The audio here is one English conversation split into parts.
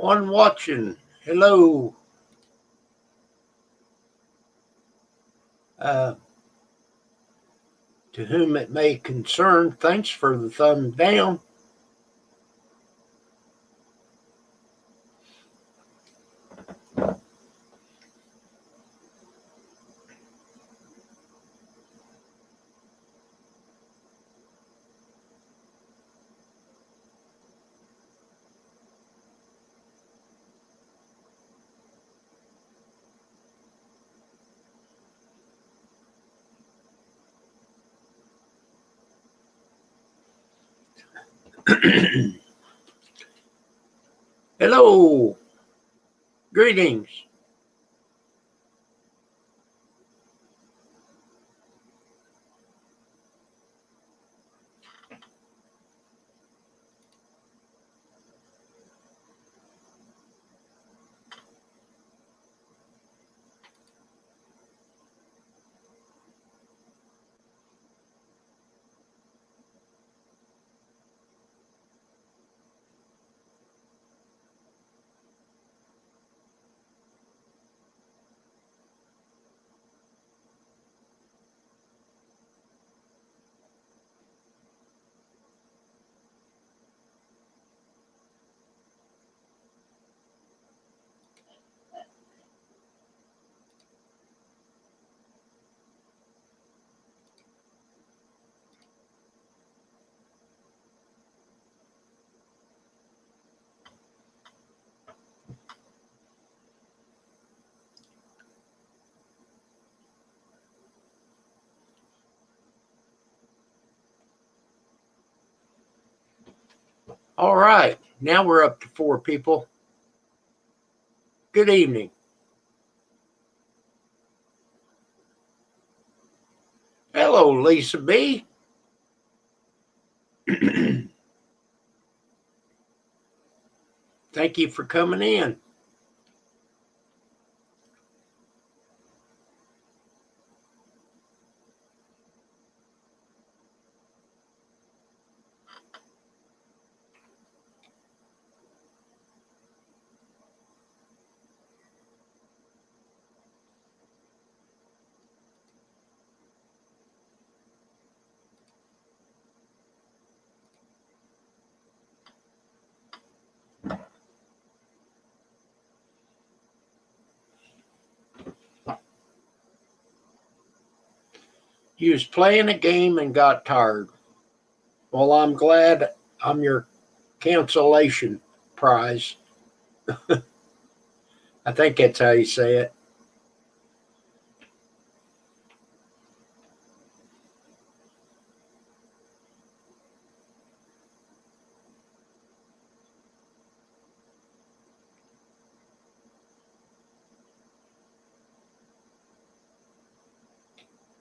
One watching. Hello. Uh, to whom it may concern, thanks for the thumb down. Hello. Greetings. All right. Now we're up to 4 people. Good evening. Hello, Lisa B. Thank you for coming in. You was playing a game and got tired. Well, I'm glad I'm your cancellation prize. I think that's how you say it.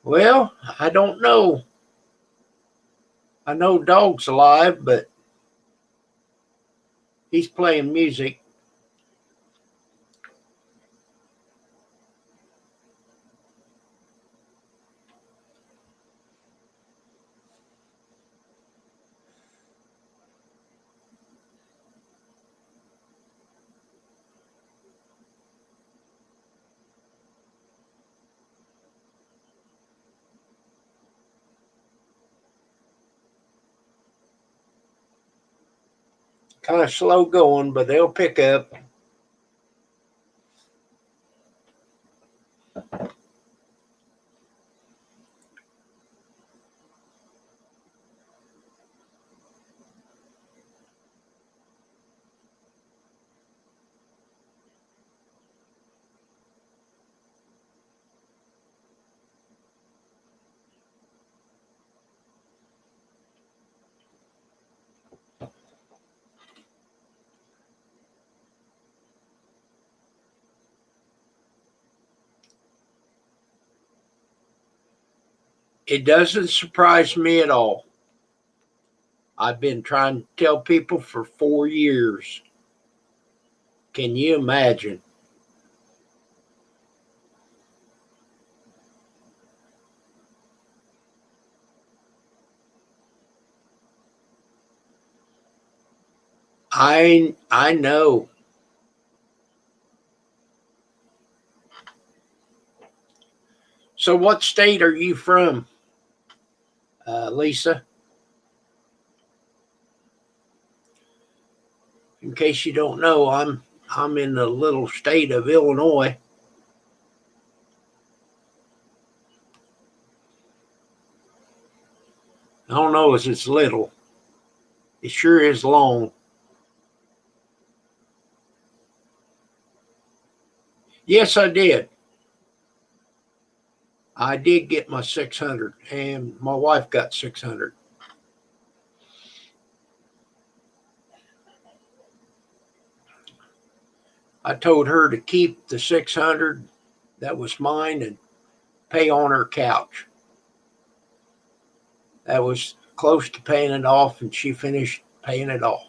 Well, I don't know. I know Dog's alive, but he's playing music. Kind of slow going, but they'll pick up. It doesn't surprise me at all. I've been trying to tell people for 4 years. Can you imagine? I know. So what state are you from, Lisa? In case you don't know, I'm in the little state of Illinois. I don't know if it's little. It sure is long. Yes, I did. I did get my 600, and my wife got 600. I told her to keep the 600 that was mine and pay on her couch. That was close to paying it off, and she finished paying it off.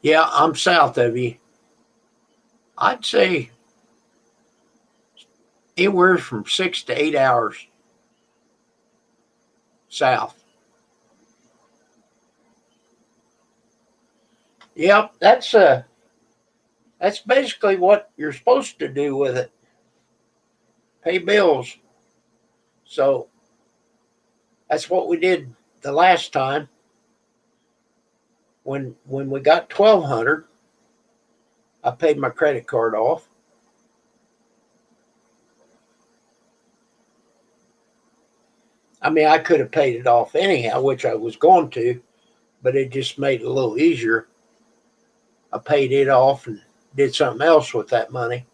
Yeah, I'm south of you. I'd say anywhere from 6 to 8 hours south. Yep, that's basically what you're supposed to do with it. Pay bills. So that's what we did the last time. When we got 1,200, I paid my credit card off. I mean, I could have paid it off anyhow, which I was going to, but it just made it a little easier. I paid it off and did something else with that money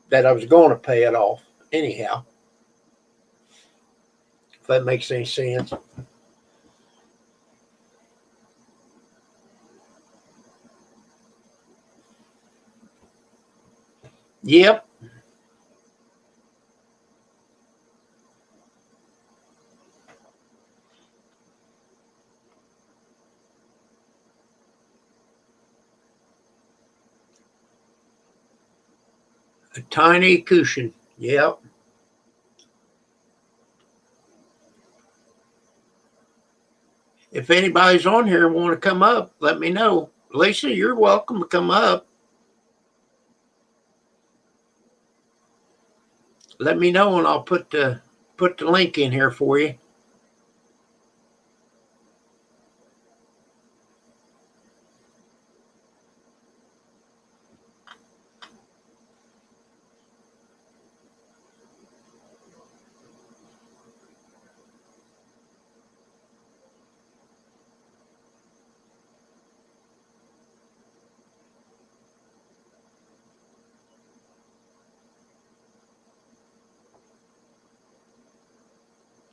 that I was going to pay it off anyhow. If that makes any sense. Yep. A tiny cushion. Yep. If anybody's on here and want to come up, let me know. Lisa, you're welcome to come up. Let me know and I'll put the link in here for you.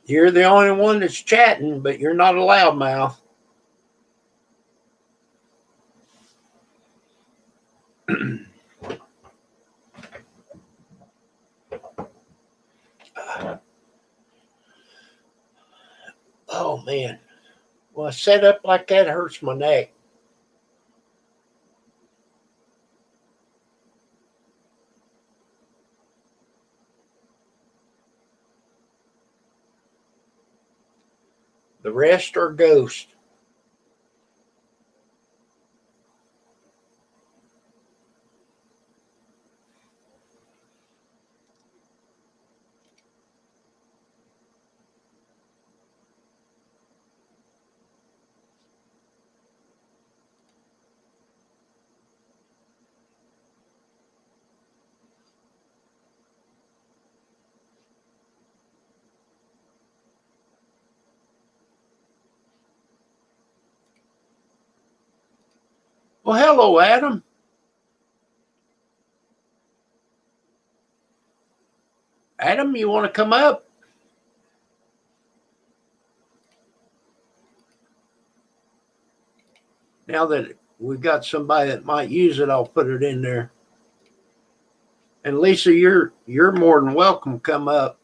You're the only one that's chatting, but you're not a loudmouth. Oh man. Well, set up like that hurts my neck. The rest are ghosts. Well, hello, Adam. Adam, you want to come up? Now that we've got somebody that might use it, I'll put it in there. And Lisa, you're more than welcome to come up.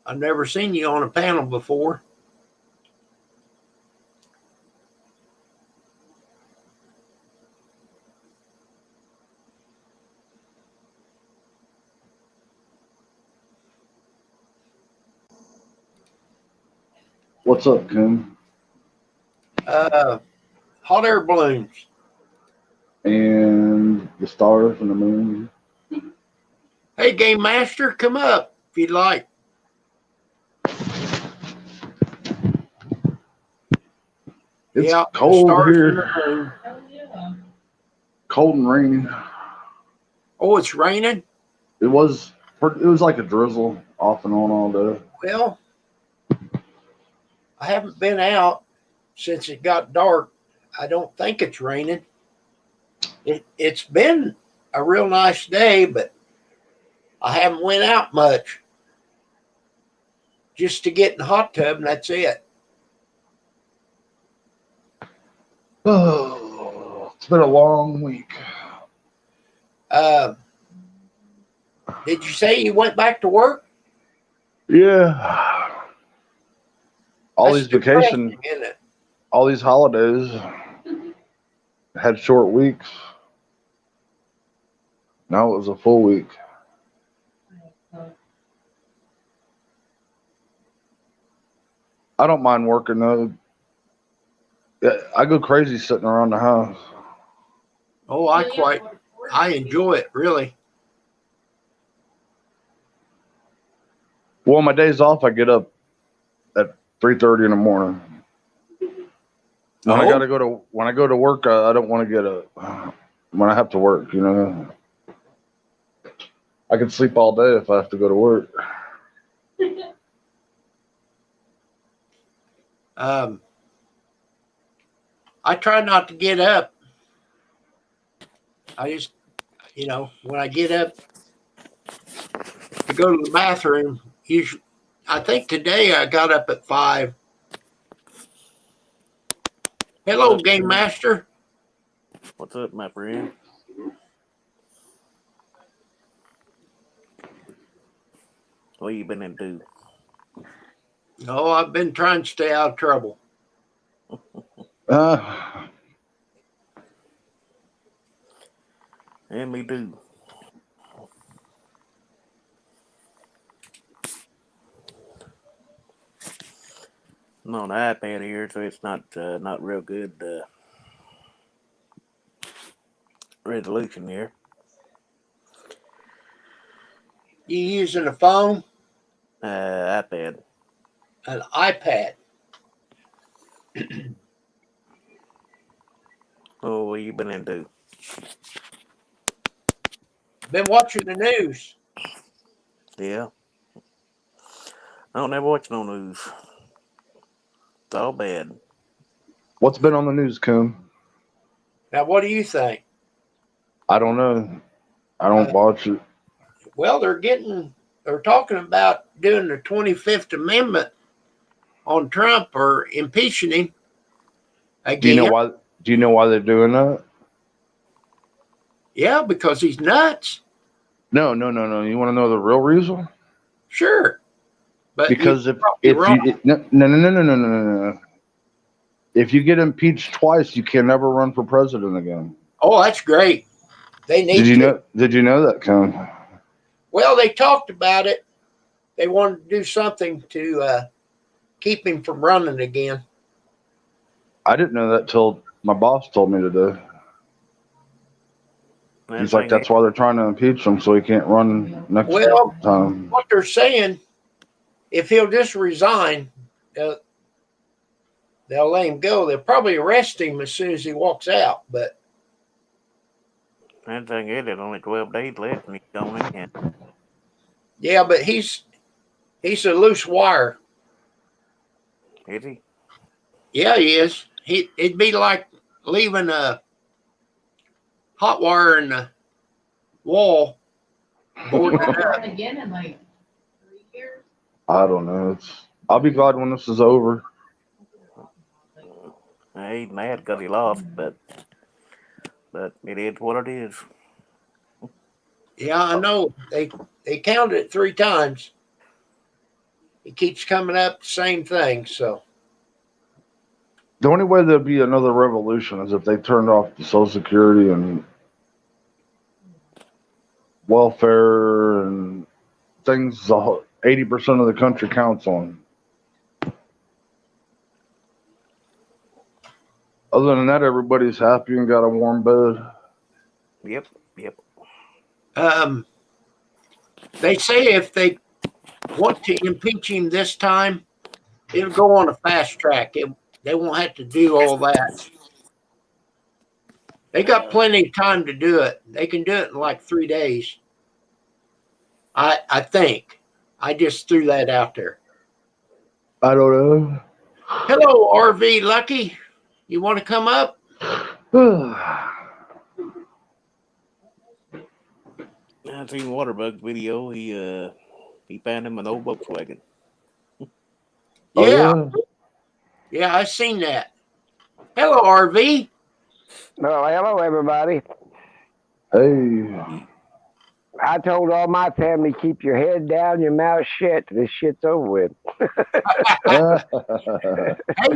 I've never seen you on a panel before. What's up, Coon? Uh, Hot air balloons. And the stars and the moon. Hey, Game Master, come up if you'd like. It's Yeah, the cold stars and the here. moon. Oh, yeah. Cold and rainy. Oh, it's raining? It was like a drizzle off and on all day. Well, I haven't been out since it got dark. I don't think it's raining. It's been a real nice day, but I haven't went out much. Just to get in the hot tub, and that's it. Oh, it's been a long week. Uh, did you say you went back to work? Yeah. All That's these vacation, depressing, isn't it? all these holidays had short weeks. Now it was a full week. I don't mind working though. Yeah, I go crazy sitting around the house. Oh, I enjoy it really. Well, on my days off, I get up at 3:30 in the morning. When I Oh, gotta go to when I go to work, I don't want to get up. When I have to work, you know, I can sleep all day if I have to go to work. um, I try not to get up. I just, when I get up to go to the bathroom, usually, I think today I got up at 5. What's Hello, up, Game friend? Master. What's up, my friend? What you been into? Oh, I've been trying to stay out of trouble. Uh, And me too. I'm on the iPad here, so it's not real good resolution here. You using a phone, iPad. an iPad? Oh, what you been into? Been watching the news. Yeah, I don't never watch no news. It's all bad. what's been on the news, Coon? Now, what do you think? I don't know. I Uh, don't watch it. well, they're talking about doing the 25th Amendment on Trump or impeaching him Do you know again. why? Do you know why they're doing that? Yeah, because he's nuts. No, no, no, no. You want to know the real reason? Sure, but you're Because if probably if wrong. you no no no no no no no no no. If you get impeached twice, you can never run for president again. Oh, that's great. They Did need you to. know? Did you know that, Coon? Well, they talked about it. They wanted to do something to keep him from running again. I didn't know that till my boss told me today. That He's like, thing that's ain't. why they're trying to impeach him so he can't run next Well, time. what they're saying, if he'll just resign, they'll, they'll let him go. They'll probably arrest him as soon as he walks out. But That thing is. There's only 12 days left, and he's gone again. yeah, but he's a loose wire. Is he? Yeah, he is. It'd be like leaving a hot wire in the wall, boarding it up. Born again in like 3 years. I don't know. I'll be glad when this is over. He's mad because he lost, but it is what it is. Yeah, I know. They counted it 3 times. It keeps coming up the same thing. So The only way there'd be another revolution is if they turned off the Social Security and welfare and things 80% of the country counts on. Other than that, everybody's happy and got a warm bed. Yep. Yep. They say if they want to impeach him this time, it'll go on a fast track. They won't have to do all that. They got plenty of time to do it. They can do it in like 3 days. I think. I just threw that out there. I don't know. Hello, RV Lucky. You want to come up? I seen Waterbug's video. He found him an old Volkswagen. Yeah. Yeah, I seen that. Hello, RV. Well, hello, everybody. Hey. I told all my family, keep your head down, your mouth shut. This shit's over with. Hey,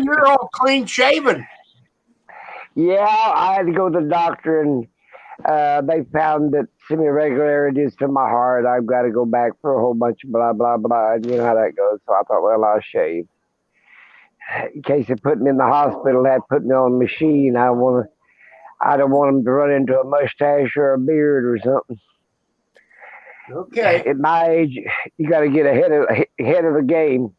you're all clean shaven. Yeah, I had to go to the doctor, and they found that some irregularities to my heart. I've got to go back for a whole bunch of blah, blah, blah. And you know how that goes. So I thought, well, I'll shave. In case they put me in the hospital, they had to put me on a machine. I don't want them to run into a mustache or a beard or something. Okay. At my age, you got to get ahead of the game.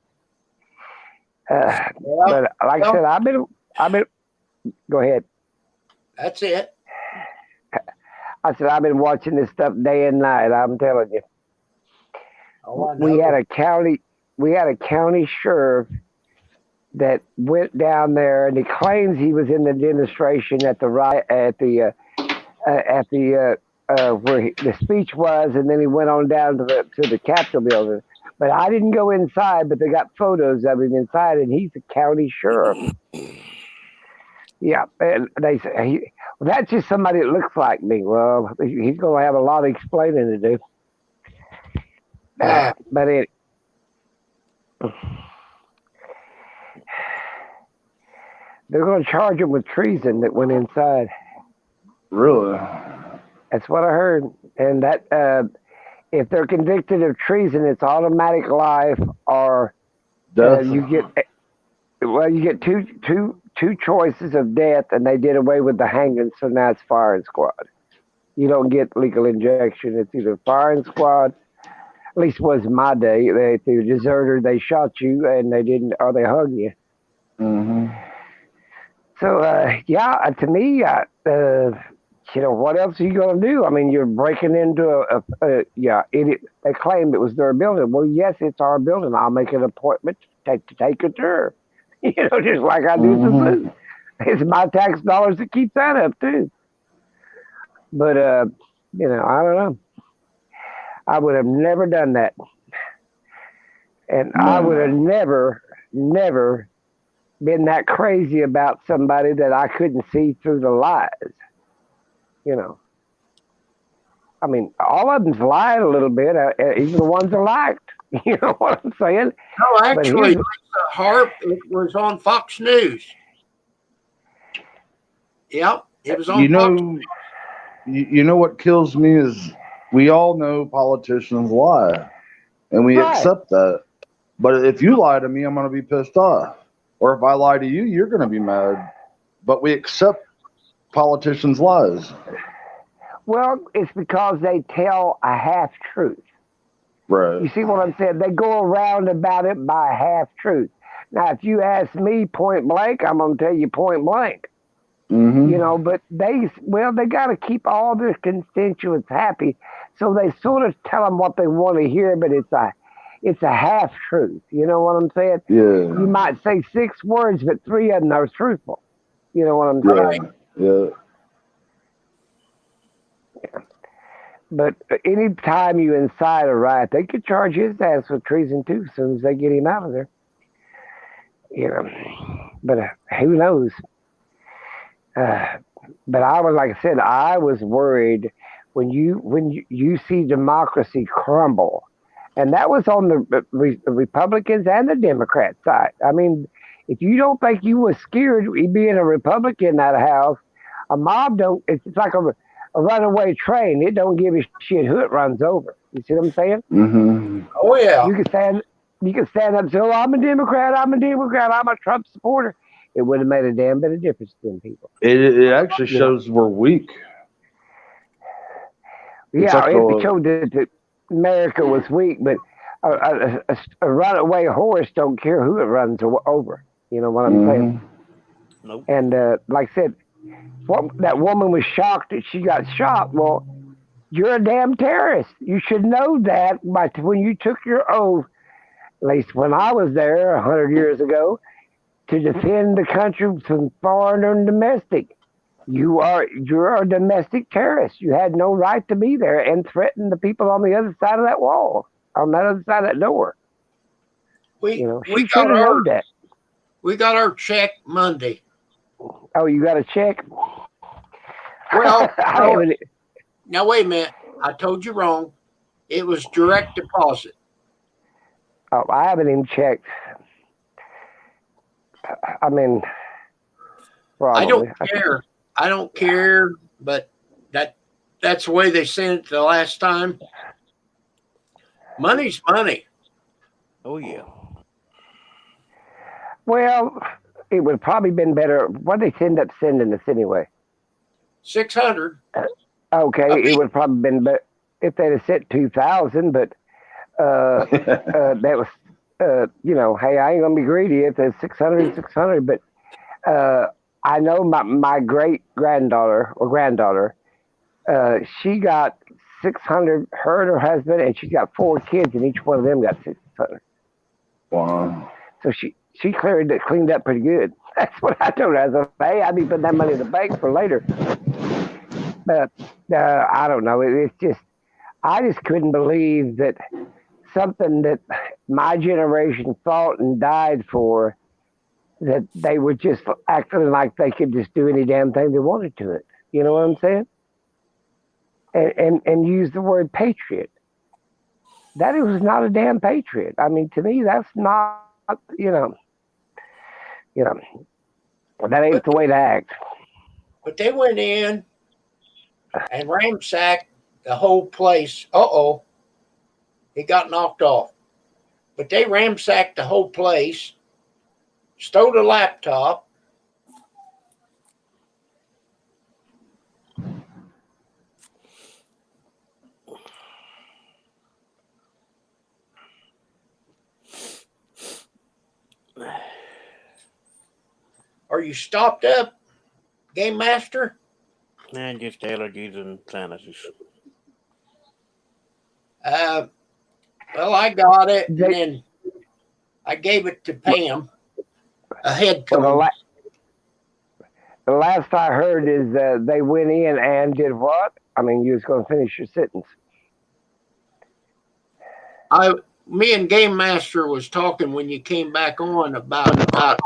But like I said, I've been. Go ahead. That's it. I said I've been watching this stuff day and night. I'm telling you. Oh, We had a county sheriff that went down there, and he claims he was in the demonstration at the where the speech was, and then he went on down to the Capitol building. But I didn't go inside, but they got photos of him inside, and he's a county sheriff. Yeah, and they say that's just somebody that looks like me. Well, he's going to have a lot of explaining to do. But they're going to charge him with treason that went inside. Really? That's what I heard. And that if they're convicted of treason, it's automatic life, or you get two choices of death, and they did away with the hanging, so now it's firing squad. You don't get legal injection. It's either firing squad. At least was my day. If you're a deserter, they shot you, and they didn't, or they hung you. Mm-hmm. So to me, what else are you going to do? I mean, you're breaking into they claim it was their building. Well, yes, it's our building. I'll make an appointment to take a tour. Just like I do to food. It's my tax dollars that keep that up too. But I don't know. I would have never done that, and I would have never been that crazy about somebody that I couldn't see through the lies. I mean, all of them's lied a little bit, even the ones that liked. You know what I'm saying? No, actually, Lisa Harp, it was on Fox News. Yep, it was on Fox News. You know what kills me is we all know politicians lie, and we accept that. But if you lie to me, I'm going to be pissed off. Or if I lie to you, you're going to be mad. But we accept politicians' lies. Well, it's because they tell a half truth. Right. You see what I'm saying? They go around about it by half truth. Now, if you ask me point blank, I'm going to tell you point blank. Mm-hmm. But they got to keep all their constituents happy, so they sort of tell them what they want to hear, but it's a half truth. You know what I'm saying? Yeah. You might say 6 words, but 3 of them are truthful. You know what I'm saying? Yeah. But any time you incite a riot, they could charge his ass with treason too, as soon as they get him out of there. But who knows? But I was worried when you see democracy crumble, and that was on the Republicans and the Democrat side. I mean, if you don't think you was scared being a Republican in that house, a mob don't. It's like a runaway train. It don't give a shit who it runs over. You see what I'm saying? Mm-hmm. Oh yeah. You can stand up and say, "Oh, I'm a Democrat. I'm a Trump supporter." it would have made a damn bit of difference to them people. It actually Yeah. shows we're weak. It's Yeah, like it showed that America was weak, but a runaway horse don't care who it runs over. You know what I'm saying? Nope. And like I said, that woman was shocked that she got shot. Well, you're a damn terrorist. You should know that when you took your oath, at least when I was there 100 years ago, to defend the country from foreign and domestic. You're a domestic terrorist. You had no right to be there and threaten the people on the other side of that wall, on that other side of that door. We She should have known that. We got our check Monday. Oh, you got a check? Well, I now wait a minute. I told you wrong. It was direct deposit. haven't even checked. I mean, probably. I don't care. I don't care, but that's the way they sent it the last time. Money's money. Oh yeah. Well, it would have probably been better. What did they end up sending us anyway? 600. Okay, it would have probably been better if they'd have sent 2,000, but that was, hey, I ain't gonna be greedy if there's 600, 600. But I know my great granddaughter, she got 600. Her and her husband, and she's got 4 kids, and each one of them got 600. Wow. So she cleaned up pretty good. That's what I told her. I said, hey, I'd be putting that money in the bank for later. But I don't know. It's just, I just couldn't believe that something that my generation fought and died for, that they were just acting like they could just do any damn thing they wanted to it. You know what I'm saying? And use the word patriot. That was not a damn patriot. I mean, to me, that's not, that ain't the way to act. But they went in and ransacked the whole place. It got knocked off. But they ransacked the whole place, stole the laptop. Are you stopped up, Game Master? And just allergies and sinuses. Well, I got it, and then I gave it to Pam. A head cold. Well, the last I heard is they went in and did what? I mean, you was going to finish your sentence. Me and Game Master was talking when you came back on about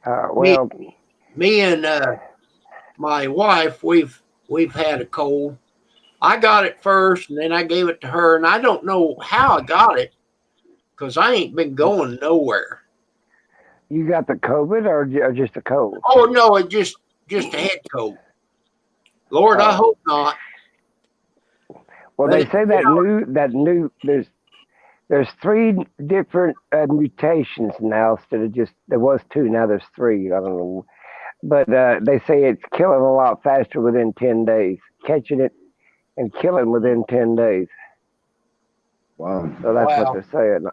well, me and my wife, we've had a cold. I got it first, and then I gave it to her, and I don't know how I got it because I ain't been going nowhere. you got the COVID or just a cold? Oh no, it just a head cold. Lord, I hope not. Well, they say there's 3 different mutations now instead of just, there was 2, now there's 3. I don't know. But they say it's killing a lot faster within 10 days, catching it and killing within 10 days. Wow. So that's what they're saying.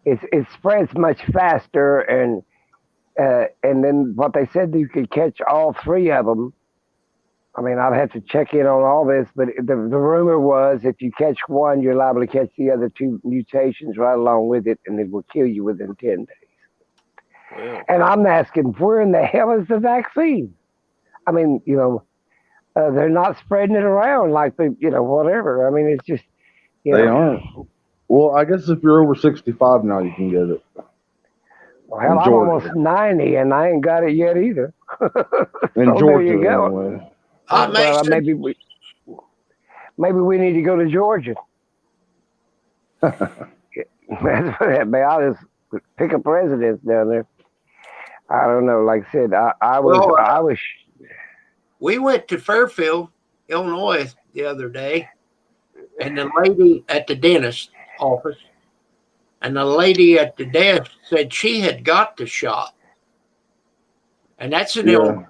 It spreads much faster, and then what they said, you could catch all 3 of them. I mean, I'd have to check in on all this, but the rumor was if you catch one, you're liable to catch the other 2 mutations right along with it, and it will kill you within 10 days. Well, And I'm asking, where in the hell is the vaccine? I mean, they're not spreading it around like they, whatever. I mean, it's just, They aren't. Well, I guess if you're over 65 now, you can get it. Well, hell, I'm almost 90, and I ain't got it yet either. In So Georgia, there you go. anyway. Well, maybe we need to go to Georgia. That's what, man, I'll just pick a residence down there. I don't know. Like I said, I was. We went to Fairfield, Illinois the other day, and the lady at the dentist office, and the lady at the desk said she had got the shot, and that's an Yeah. Illinois.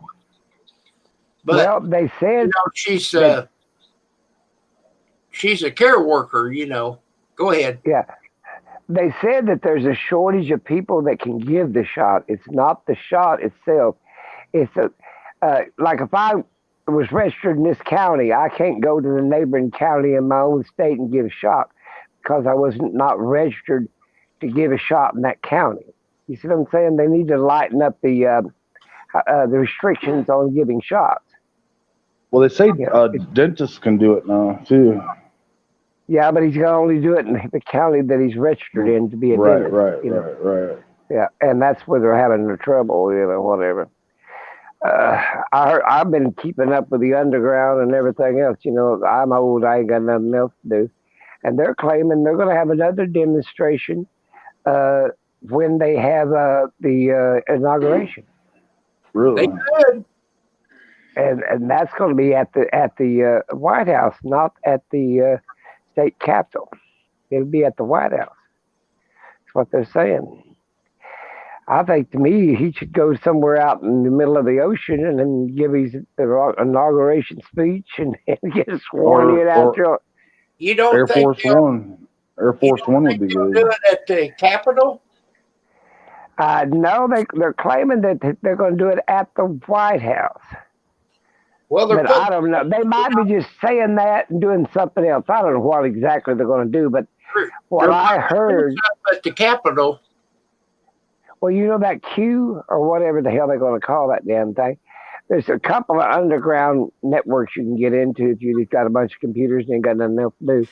But Well, they said she's that- she's a care worker. Go ahead. yeah, they said that there's a shortage of people that can give the shot. It's not the shot itself. It's like if I was registered in this county, I can't go to the neighboring county in my own state and give a shot because I was not registered to give a shot in that county. You see what I'm saying? They need to lighten up the restrictions on giving shots. Well, they say Yeah. dentists can do it now too. Yeah, but he's going to only do it in the county that he's registered in to be a Right, dentist. right, you know? right. Yeah, and that's where they're having the trouble, whatever. I've been keeping up with the underground and everything else. I'm old. I ain't got nothing else to do. And they're claiming they're going to have another demonstration when they have the inauguration. Really? They could. And that's going to be at the White House, not at the state capitol. It'll be at the White House. That's what they're saying. I think to me he should go somewhere out in the middle of the ocean and then give his inauguration speech and get sworn in after. You don't Air think Force One. Air Force One would be they'll good. do it at the Capitol? No, they're claiming that they're going to do it at the White House. Well, they're But I don't know. They might be just saying that and doing something else. I don't know what exactly they're going to do, but what I heard. at the Capitol. Well, that Q or whatever the hell they're going to call that damn thing. There's a couple of underground networks you can get into if you've got a bunch of computers and ain't got nothing else to do.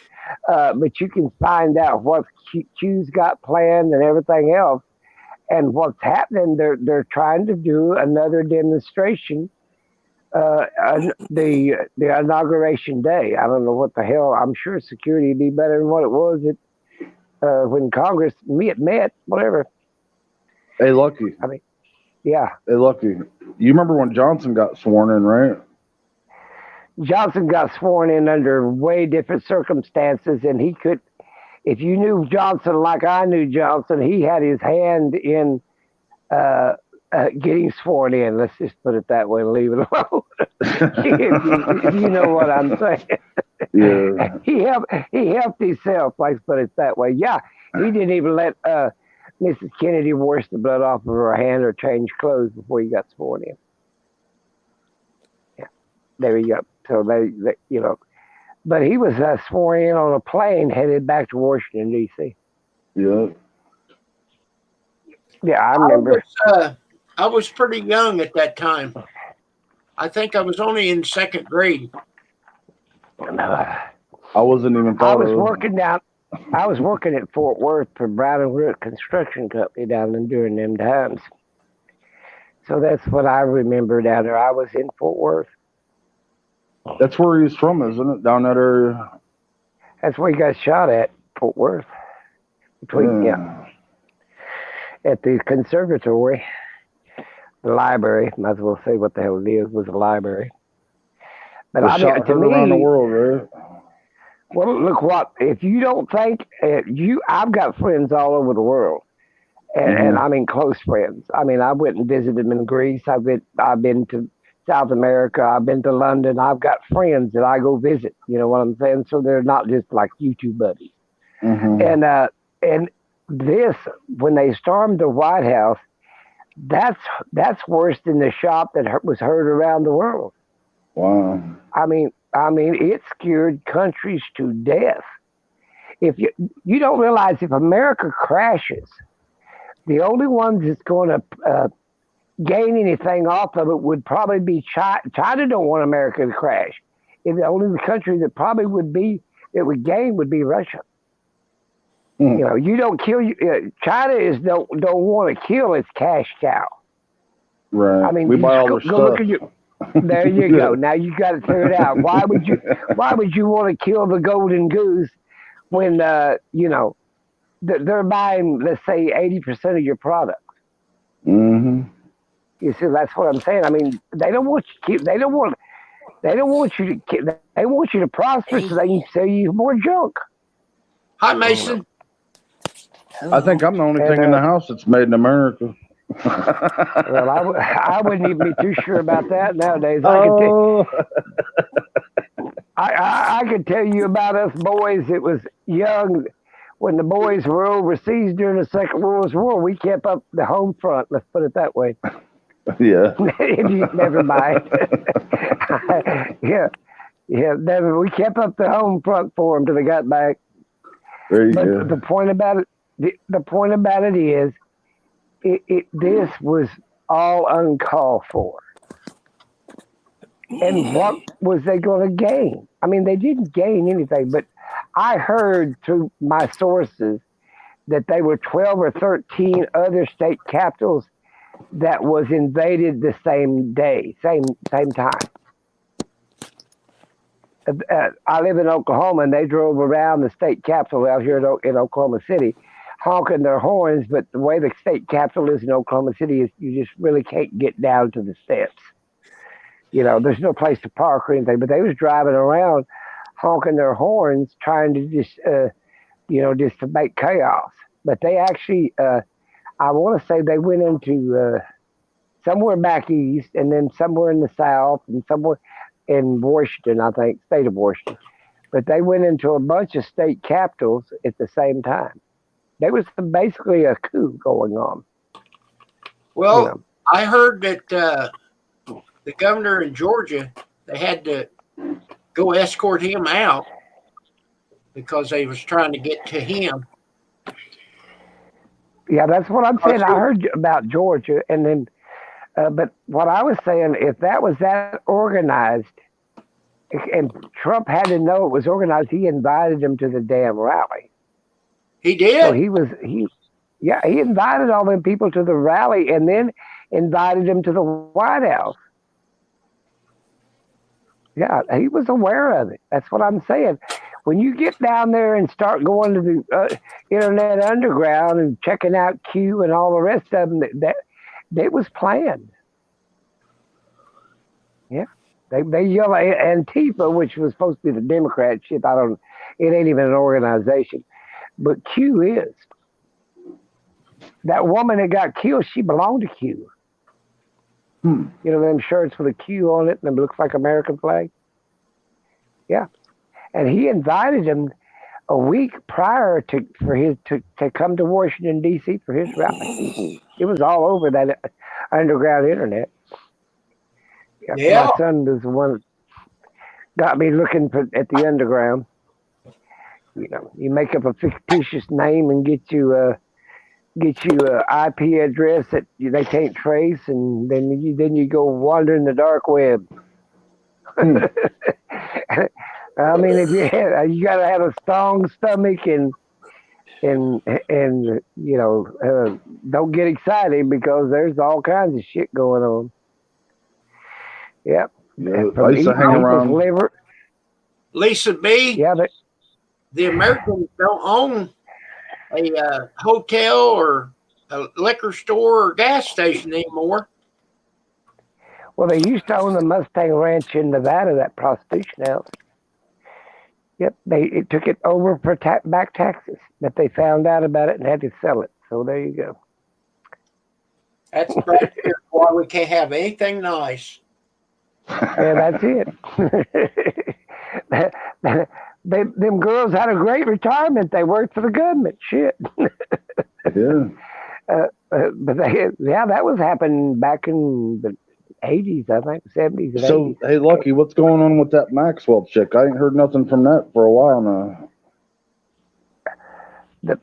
But you can find out what Q's got planned and everything else. And what's happening, they're trying to do another demonstration the inauguration day. I don't know what the hell. I'm sure security would be better than what it was when Congress met, whatever. Hey, Lucky. Yeah. Hey, Lucky. You remember when Johnson got sworn in, right? Johnson got sworn in under way different circumstances, and he could, if you knew Johnson like I knew Johnson, he had his hand in getting sworn in. Let's just put it that way and leave it alone. if you know what I'm saying. Yeah. He helped himself, let's put it that way. Yeah, he didn't even let Mrs. Kennedy wash the blood off of her hand or change clothes before he got sworn in. Yeah, there you go. So they but he was sworn in on a plane headed back to Washington, D.C. Yeah. Yeah, I remember. I was pretty young at that time. I think I was only in second grade. I wasn't even I thought was of. working at Fort Worth for Brown and Root Construction Company down there during them times. So that's what I remember down there. I was in Fort Worth. That's where he's from, isn't it? Down that area. That's where he got shot at, Fort Worth. At the conservatory, the library. Might as well say what the hell it is. Was a library. But Was shot to heard me, around the world, right? well, look what if you don't think I've got friends all over the world, and I mean close friends. I mean, I went and visited them in Greece. I've been to South America. I've been to London. I've got friends that I go visit. You know what I'm saying? So they're not just like you two buddies. Mm-hmm. And this, when they stormed the White House, that's worse than the shot that was heard around the world. Wow. I mean, it scared countries to death. If you don't realize, if America crashes, the only ones that's going to gain anything off of it would probably be China. China don't want America to crash. And the only country that probably would gain would be Russia. You know, you don't kill. China don't want to kill its cash cow. Right. I mean, we buy all their go look stuff. at there you go. Now you got to figure it out. Why would you want to kill the golden goose when they're buying, let's say, 80% of your product? Mm-hmm. You see, that's what I'm saying. I mean, they don't want you. They don't want you to. They want you to prosper so they can sell you more junk. Hi, Mason. I think I'm the only And, thing in the house that's made in America. Well, I wouldn't even be too sure about that nowadays. Oh, I could tell you about us boys. It was young when the boys were overseas during the Second World War. We kept up the home front. Let's put it that way. yeah. Never mind. yeah, never. We kept up the home front for them till they got back. There you But go. the point about it, the point about it is, this was all uncalled for. And what was they going to gain? I mean, they didn't gain anything, but I heard through my sources that they were 12 or 13 other state capitals that was invaded the same day, same time. I live in Oklahoma, and they drove around the state capitol out here in Oklahoma City, honking their horns. But the way the state capitol is in Oklahoma City is you just really can't get down to the steps. You know, there's no place to park or anything. But they was driving around, honking their horns, trying to just, just to make chaos. But they actually, I want to say they went into somewhere back east, and then somewhere in the south, and somewhere in Washington, I think, state of Washington. But they went into a bunch of state capitals at the same time. There was basically a coup going on. Well, I heard that the governor in Georgia, they had to go escort him out because they was trying to get to him. Yeah, that's what I'm saying. I heard about Georgia, and then, but what I was saying, if that was that organized, and Trump had to know it was organized, he invited him to the damn rally. He did? So he invited all them people to the rally, and then invited them to the White House. Yeah, he was aware of it. That's what I'm saying. When you get down there and start going to the Internet Underground and checking out Q and all the rest of them, that was planned. Yeah, they yell at Antifa, which was supposed to be the Democrat shit. It ain't even an organization, but Q is. That woman that got killed, she belonged to Q. You know them shirts with a Q on it and it looks like American flag? Yeah. And he invited him a week prior to come to Washington, D.C. for his rally. It was all over that underground internet. Yeah. My son was the one that got me looking at the underground. You know, you make up a fictitious name and get you a IP address that they can't trace, and then you go wander in the dark web. I mean, if you got to have a strong stomach and don't get excited because there's all kinds of shit going on. Yep. I used to hang around. Liver. Lisa B. Yeah, the Americans don't own a hotel or a liquor store or gas station anymore. Well, they used to own the Mustang Ranch in Nevada, that prostitution house. Yep, they took it over for back taxes, but they found out about it and had to sell it. So there you go. That's right there why we can't have anything nice. Yeah, that's it. Them girls had a great retirement. They worked for the government. Shit. Yeah. But that was happening back in the 80s, I think, 70s and 80s. So, hey, Lucky, what's going on with that Maxwell chick? I ain't heard nothing from that for a while now.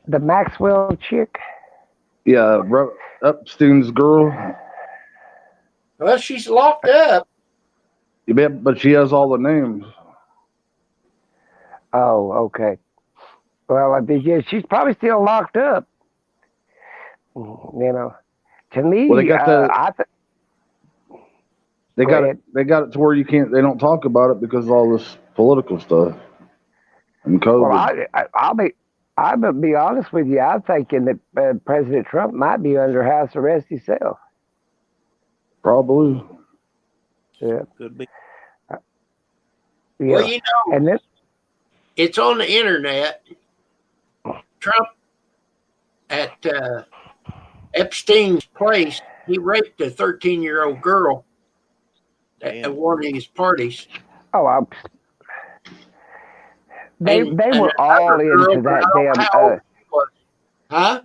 The Maxwell chick? Yeah, Epstein's girl. Well, she's locked up. Yeah, but she has all the names. Oh, okay. Well, she's probably still locked up. You know, to me, well, they got they got it to where they don't talk about it because of all this political stuff and COVID. Well, I'll be honest with you. I'm thinking that President Trump might be under house arrest himself. Probably. Yeah. Could be. Yeah. Well, you know, and it's on the internet. Trump at Epstein's place. He raped a 13-year-old girl at Damn. one of his parties. Oh, they And were all another girl, into but I that don't know damn how old she was. Huh?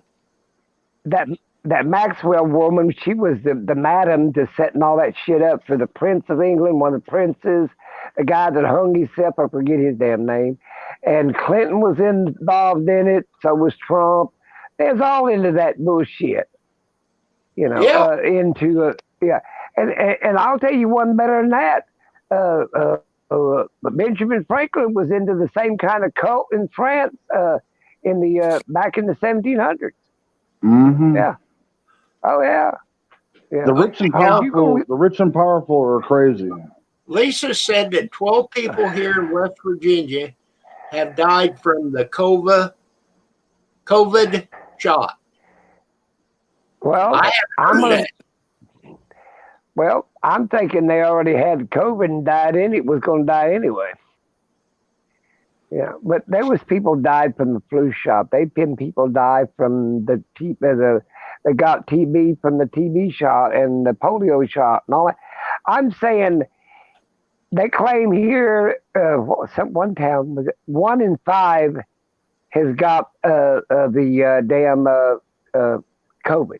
that Maxwell woman. She was the madam to setting all that shit up for the Prince of England, one of the princes, the guy that hung himself. I forget his damn name. And Clinton was involved in it. So was Trump. They was all into that bullshit. You know, Yeah. yeah. And I'll tell you one better than that. Benjamin Franklin was into the same kind of cult in France in the back in the 1700s. Mm-hmm. Yeah. Oh yeah. Yeah. The rich and powerful are crazy. Lisa said that 12 people here in West Virginia have died from the COVID shot. Well, I haven't heard that. Well, I'm thinking they already had COVID and died in it. Was going to die anyway. Yeah, but there was people died from the flu shot. They've been people die from they got TB from the TB shot and the polio shot and all that. I'm saying they claim here one town 1 in 5 has got the damn COVID.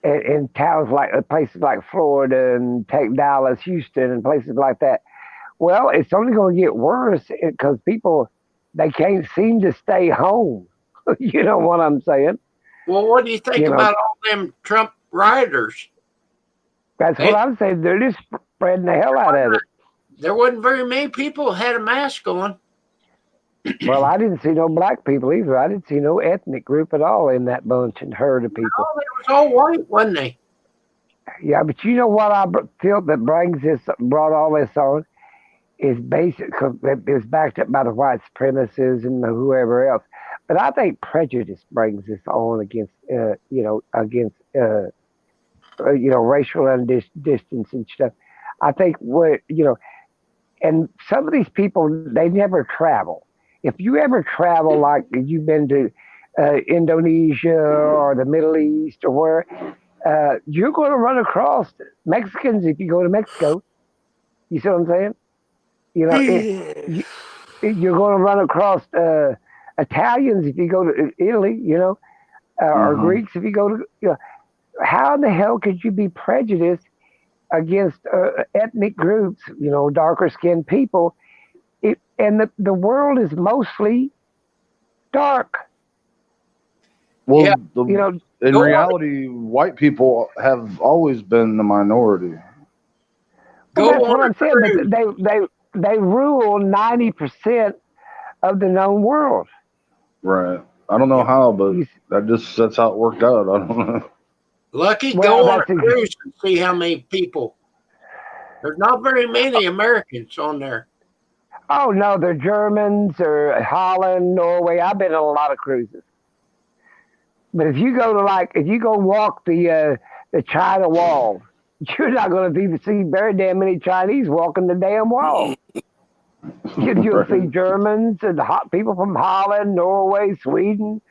In towns like places like Florida and Dallas, Houston, and places like that. Well, it's only going to get worse because people they can't seem to stay home. You know what I'm saying? Well, what do you think about all them Trump rioters? That's what I'm saying. They're just spreading the hell out of it. There wasn't very many people had a mask on. Well, I didn't see no black people either. I didn't see no ethnic group at all in that bunch and herd of people. No, they was all white, wasn't they? Yeah, but you know what I feel that brought all this on is basic. It's backed up by the white supremacists and whoever else. But I think prejudice brings this on against racial distance and stuff. I think and some of these people they never travel. If you ever travel, like you've been to Indonesia or the Middle East or where, you're going to run across Mexicans if you go to Mexico. You see what I'm saying? You know, you're going to run across Italians if you go to Italy, or Greeks if you go to, how in the hell could you be prejudiced against ethnic groups, darker skinned people? And the world is mostly dark. Well, yeah. In reality, white people have always been the minority. Well, that's what I'm saying. But they rule 90% of the known world. Right. I don't know how, but that's how it worked out. I don't know. Lucky, go on a cruise and see how many people. There's not very many Americans on there. Oh no, they're Germans or Holland, Norway. I've been on a lot of cruises. But if you go walk the China Wall, you're not going to see very damn many Chinese walking the damn wall. You'll see Germans and people from Holland, Norway, Sweden.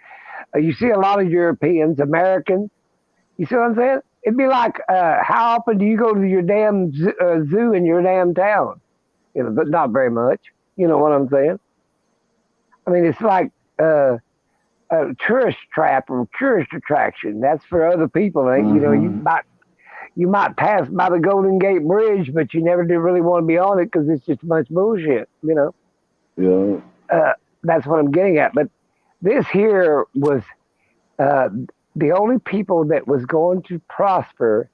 You see a lot of Europeans, Americans. You see what I'm saying? It'd be like, how often do you go to your damn zoo in your damn town? But not very much. You know what I'm saying? I mean, it's like a tourist trap or tourist attraction. That's for other people. You might pass by the Golden Gate Bridge, but you never do really want to be on it because it's just a bunch of bullshit. Yeah. That's what I'm getting at. But this here was the only people that was going to prosper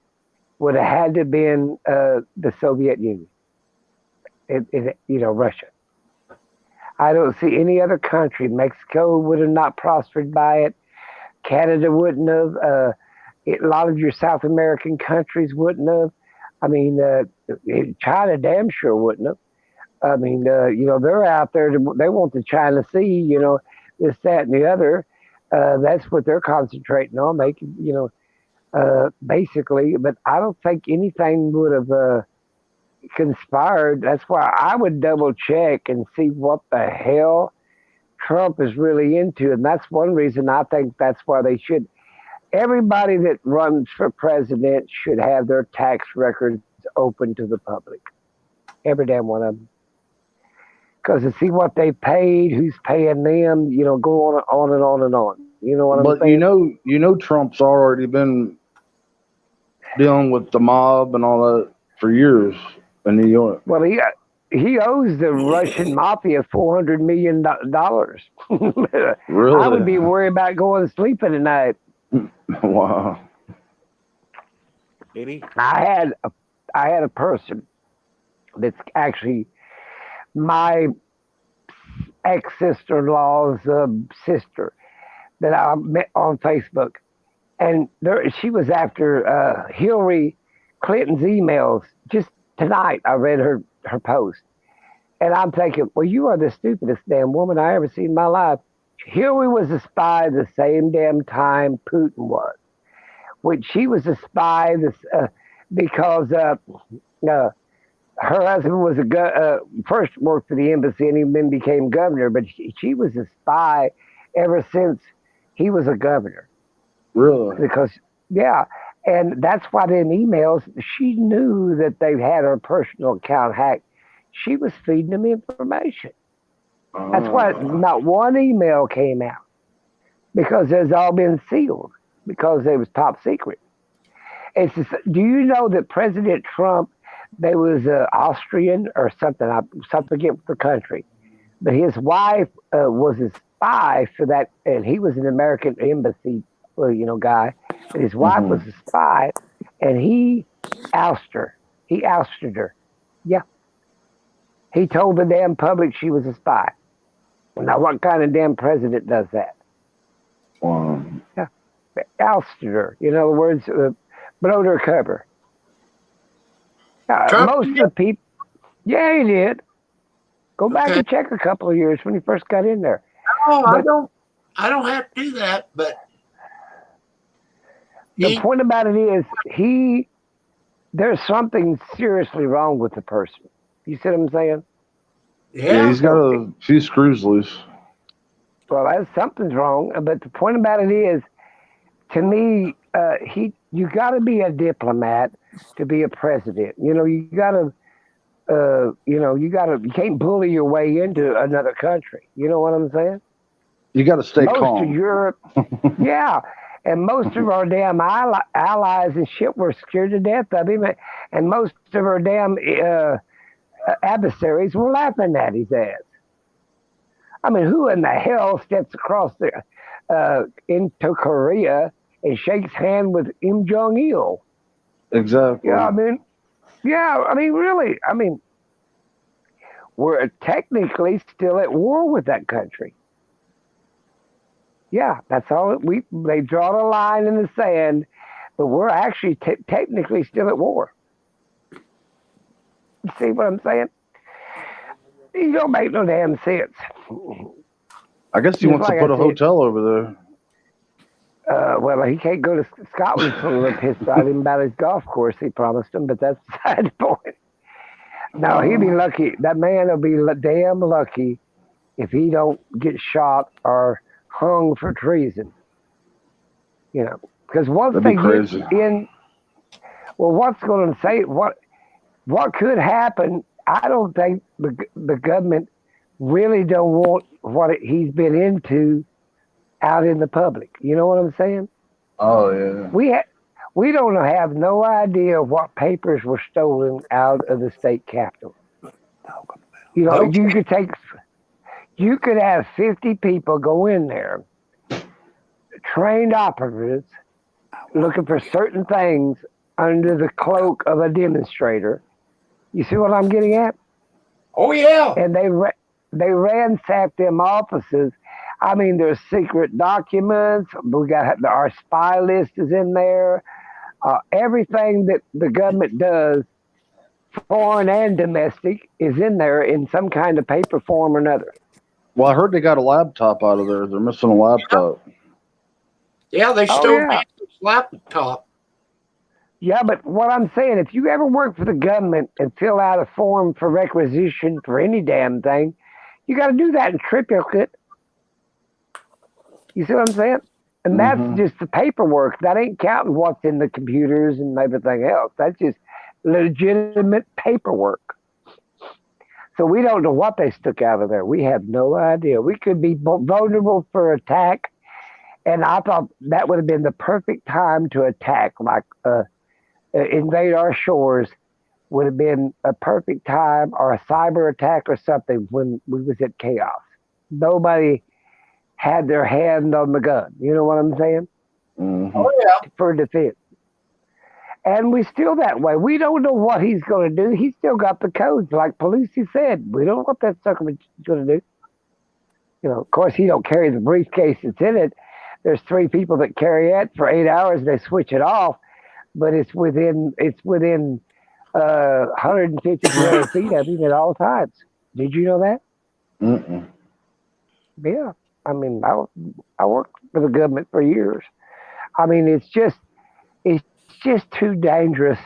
would have had to have been the Soviet Union. Russia. I don't see any other country. Mexico would have not prospered by it. Canada wouldn't have. A lot of your South American countries wouldn't have. I mean, China damn sure wouldn't have. I mean, they're out there. They want the China Sea, this, that, and the other. That's what they're concentrating on, making, basically. But I don't think anything would have conspired. That's why I would double check and see what the hell Trump is really into, and that's one reason I think that's why they should. Everybody that runs for president should have their tax records open to the public. Every damn one of them. Because to see what they paid, who's paying them, go on and on and on. You know what I'm But saying? Trump's already been dealing with the mob and all that for years in New York. Well, he owes the Russian mafia $400 million. Really? I would be worried about going to sleep at night. Wow. Did he? I had a person that's actually my ex-sister-in-law's sister that I met on Facebook, and she was after Hillary Clinton's emails. Just tonight, I read her post, and I'm thinking, well, you are the stupidest damn woman I ever seen in my life. Hillary was a spy the same damn time Putin was. Which she was a spy because her husband was first worked for the embassy and he then became governor, but she was a spy ever since he was a governor. Really? Because, yeah, and that's why in emails, she knew that they had her personal account hacked. She was feeding them information. That's why not one email came out, because it's all been sealed, because it was top secret. Do you know that President Trump, they was Austrian or something, I forget the country, but his wife was a spy for that, and he was an American embassy, guy, and his wife was a spy, and he ousted her. He ousted her. Yeah. He told the damn public she was a spy. Now, what kind of damn president does that? Wow. Yeah. Ousted her. In other words, blowed her cover. Most of the people, yeah, he did. Go back and check a couple of years when he first got in there. No, I don't have to do that, but the point about it is there's something seriously wrong with the person. You see what I'm saying? Yeah, he's got a few screws loose. Well, something's wrong. But the point about it is, to me, you got to be a diplomat to be a president. You can't bully your way into another country. You know what I'm saying? You got to stay calm. calm. Most of Europe, yeah. And most of our damn allies and shit were scared to death of him. And most of our damn adversaries were laughing at his ass. I mean, who in the hell steps across into Korea and shakes hand with Kim Jong-il? Exactly. Yeah, really. We're technically still at war with that country. Yeah, that's all. They draw the line in the sand, but we're actually technically still at war. You see what I'm saying? It don't make no damn sense. I guess he wants to put a hotel over there. Well, he can't go to Scotland for a little pissed about him about his golf course he promised him, but that's beside the point. No, he'll be lucky. That man will be damn lucky if he don't get shot or hung for treason. Because once they get in, well, what's going to say what could happen? I don't think the government really don't want what he's been into out in the public. You know what I'm saying? Oh yeah. We don't have no idea what papers were stolen out of the state capitol. You could have 50 people go in there, trained operatives, looking for certain things under the cloak of a demonstrator. You see what I'm getting at? Oh, yeah. And they ransacked them offices. I mean, there's secret documents. We got our spy list is in there. Everything that the government does, foreign and domestic, is in there in some kind of paper form or another. Well, I heard they got a laptop out of there. They're missing a laptop. Yeah, they stole his laptop. Yeah, but what I'm saying, if you ever work for the government and fill out a form for requisition for any damn thing, you got to do that in triplicate You see what I'm saying? And that's Mhm. just the paperwork. That ain't counting what's in the computers and everything else. That's just legitimate paperwork. So we don't know what they stuck out of there. We have no idea. We could be vulnerable for attack. And I thought that would have been the perfect time to attack, like invade our shores would have been a perfect time, or a cyber attack or something when we was at chaos. Nobody had their hand on the gun. You know what I'm saying? Mhm. For defense. And we still that way. We don't know what he's going to do. He's still got the codes, like Pelosi said. We don't know what that sucker is going to do. You know, of course, he don't carry the briefcase that's in it. There's three people that carry it for 8 hours. They switch it off, but it's within 150, 200 feet of him at all times. Did you know that? Mm-mm. Yeah. I mean, I worked for the government for years. I mean, it's just too dangerous.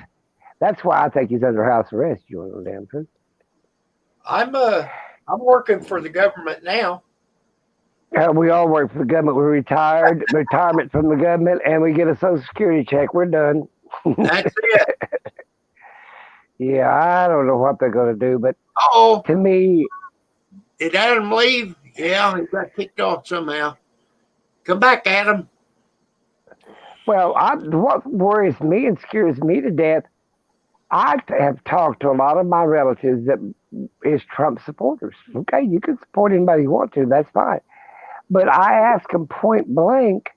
That's why I think he's under house arrest. You want to know damn truth? I'm working for the government now. We all work for the government. We're retired, retirement from the government, and we get a Social Security check. We're done. That's it. Yeah, I don't know what they're going to do, but Oh, to me, did Adam leave? Yeah, he got kicked off somehow. Come back, Adam. well, what worries me and scares me to death, I have talked to a lot of my relatives that is Trump supporters. Okay, you can support anybody you want to, that's fine. But I ask them point blank,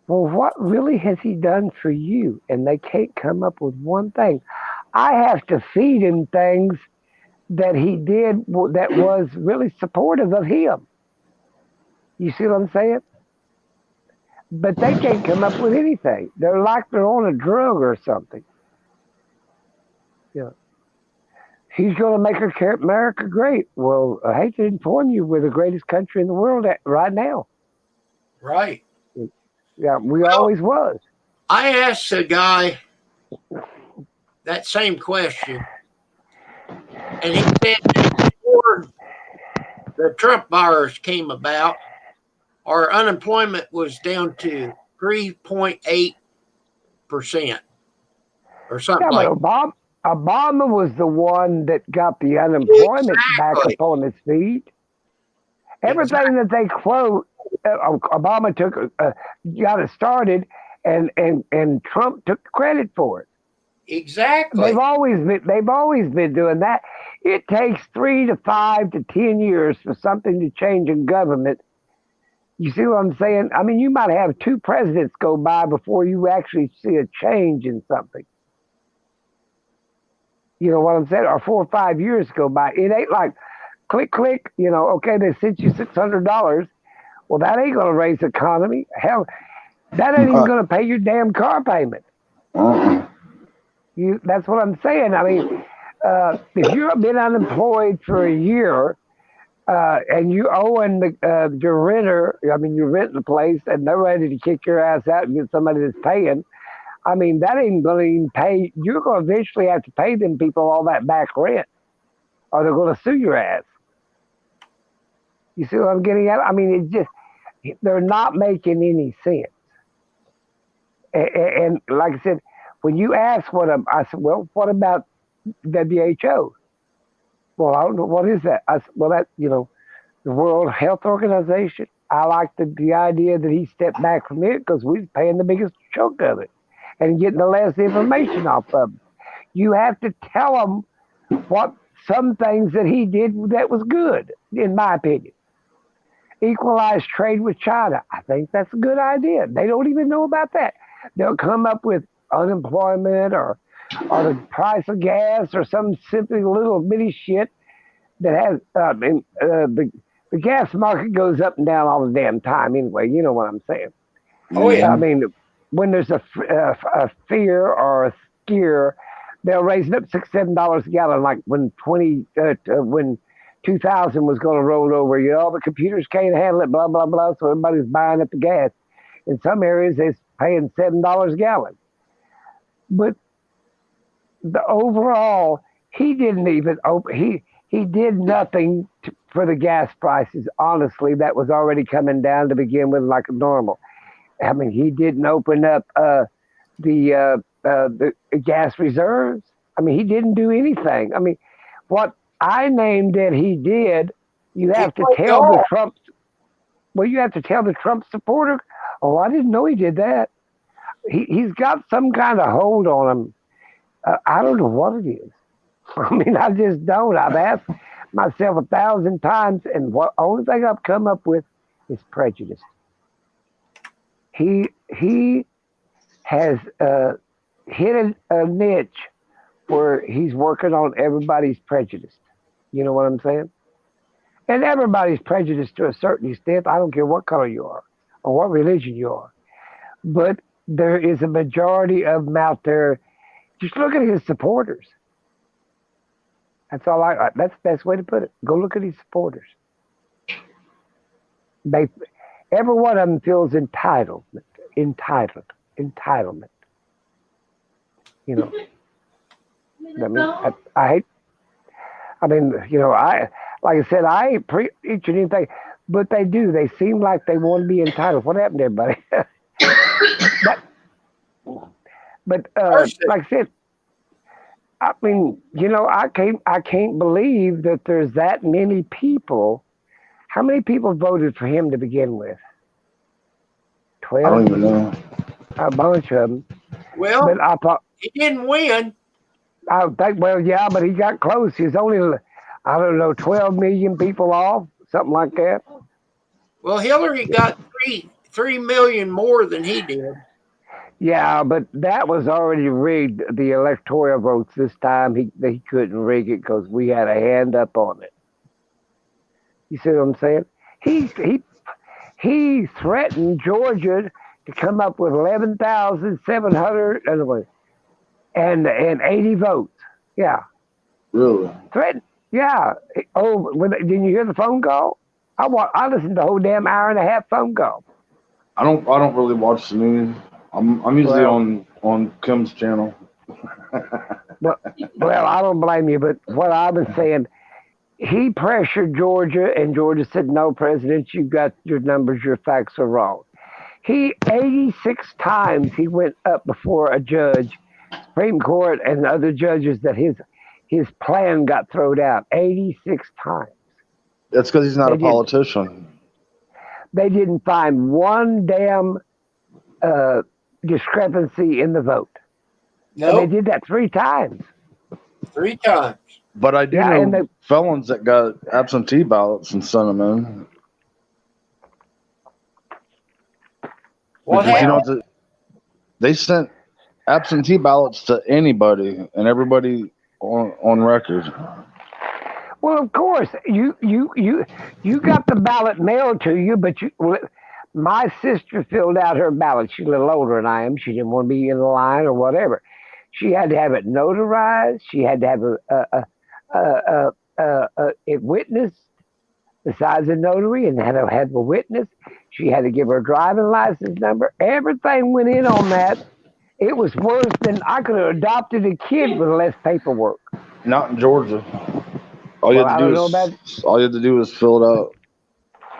well, what really has he done for you? And they can't come up with one thing. I have to feed him things that he did that was really supportive of him. You see what I'm saying? But they can't come up with anything. They're like they're on a drug or something. You know, he's going to make America great. Well, I hate to inform you, we're the greatest country in the world right now. Right. Yeah, we Well, always was. I asked a guy that same question, and he said that before the Trump virus came about, our unemployment was down to 3.8% or something Yeah, but like Obama was the one that got the unemployment back exactly. up on its feet. Exactly. Everything that they quote, Obama got it started, and Trump took credit for it. They've Exactly. always been doing that. It takes 3 to 5 to 10 years for something to change in government. You see what I'm saying? I mean, you might have two presidents go by before you actually see a change in something. You know what I'm saying? Or 4 or 5 years go by. It ain't like click, click. You know, okay, they sent you $600. Well, that ain't going to raise the economy. Hell, that ain't even going to pay your damn car payment. That's what I'm saying. I mean, if you've been unemployed for a year and you owing your renter, I mean, you're renting a place and they're ready to kick your ass out and get somebody that's paying. I mean, that ain't going to even pay. You're going to eventually have to pay them people all that back rent, or they're going to sue your ass. You see what I'm getting at? I mean, it's just they're not making any sense. And like I said, when you ask I said, well, what about WHO? Well, I don't know what is that. I said, well, that the World Health Organization. I like the idea that he stepped back from it because we're paying the biggest chunk of it and getting the less information off of them. You have to tell them what some things that he did that was good, in my opinion. Equalize trade with China. I think that's a good idea. They don't even know about that. They'll come up with unemployment or the price of gas or some simply little bitty shit that has the gas market goes up and down all the damn time anyway. You know what I'm saying? Oh yeah. I mean, when there's a fear or a scare, they'll raise it up $6, $7 a gallon. Like when 2000 was going to roll over, the computers can't handle it, blah blah blah. So everybody's buying up the gas. In some areas, they're paying $7 a gallon. But the overall, he didn't even open. he did nothing for the gas prices. Honestly, that was already coming down to begin with, like normal. I mean, he didn't open up the gas reserves. I mean, he didn't do anything. I mean, what I named that he did, you He have to played tell the golf. Trump. Well, you have to tell the Trump supporter. Oh, I didn't know he did that. He's got some kind of hold on him. I don't know what it is. I mean, I just don't. I've asked myself 1,000 times, and what only thing I've come up with is prejudice. He has hit a niche where he's working on everybody's prejudice. You know what I'm saying? And everybody's prejudiced to a certain extent. I don't care what color you are or what religion you are. But there is a majority of them out there. Just look at his supporters. That's all that's the best way to put it. Go look at his supporters. Every one of them feels entitlement. You know, I mean, I hate. I mean, you know, like I said, I ain't preaching anything, but they do. They seem like they want to be entitled. What happened to everybody? but like I said, I mean, you know, I can't believe that there's that many people. How many people voted for him to begin with? I 12? don't even know. A bunch of them. Well, But I thought, he didn't win. I think, well, yeah, but he got close. He's only, I don't know, 12 million people off, something like that. Well, Hillary got 3 million more than he did. Yeah, but that was already rigged, the electoral votes this time. He couldn't rig it because we had a hand up on it. You see what I'm saying? He threatened Georgia to come up with 11,780 votes. Yeah. Really? Threatened. Yeah. Oh, didn't you hear the phone call? I listened to the whole damn hour and a half phone call. I don't really watch the news. I'm usually on Kim's channel. Well, I don't blame you, but what I was saying, he pressured Georgia, and Georgia said, "No, President, you got your numbers, your facts are wrong." 86 times he went up before a judge, Supreme Court, and other judges that his plan got thrown out. 86 times. That's because he's not a politician. They didn't find one damn discrepancy in the vote. No, And they did that 3 times. 3 times. But I do know felons that got absentee ballots and sent them in. What happened? They sent absentee ballots to anybody and everybody on record. Well, of course, you got the ballot mailed to you, but my sister filled out her ballot. She's a little older than I am. She didn't want to be in the line or whatever. She had to have it notarized. She had to have it witnessed besides a notary, and had to have a witness. She had to give her driving license number. Everything went in on that. It was worse than I could have adopted a kid with less paperwork. Not in Georgia. All you had to do was fill it out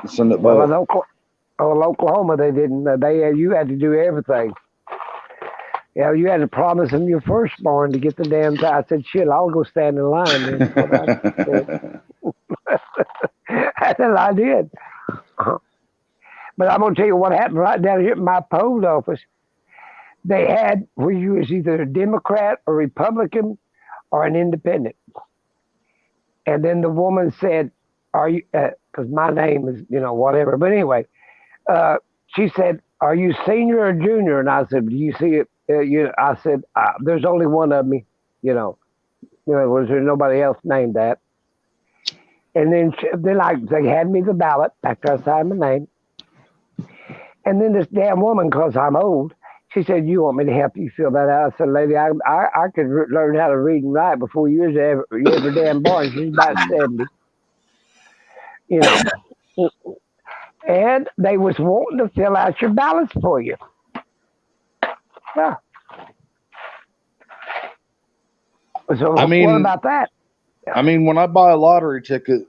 and send it back. Well, in Oklahoma, they didn't. You had to do everything. Yeah, you had to promise them your firstborn to get the damn time. I said, "Shit, I'll go stand in line." And I did. But I'm gonna tell you what happened right down here at my post office. They had where you was either a Democrat or Republican or an independent. And then the woman said, "Are you?" Because my name is, whatever. But anyway, she said, "Are you senior or junior?" And I said, "Do you see it?" I said, "There's only one of me. Was there nobody else named that?" And then they had me the ballot after I signed my name. And then this damn woman, because I'm old, she said, "You want me to help you fill that out?" I said, "Lady, I could learn how to read and write before you was ever damn born." She's about 70. And they was wanting to fill out your ballots for you. Yeah. So what about that? I mean, when I buy a lottery ticket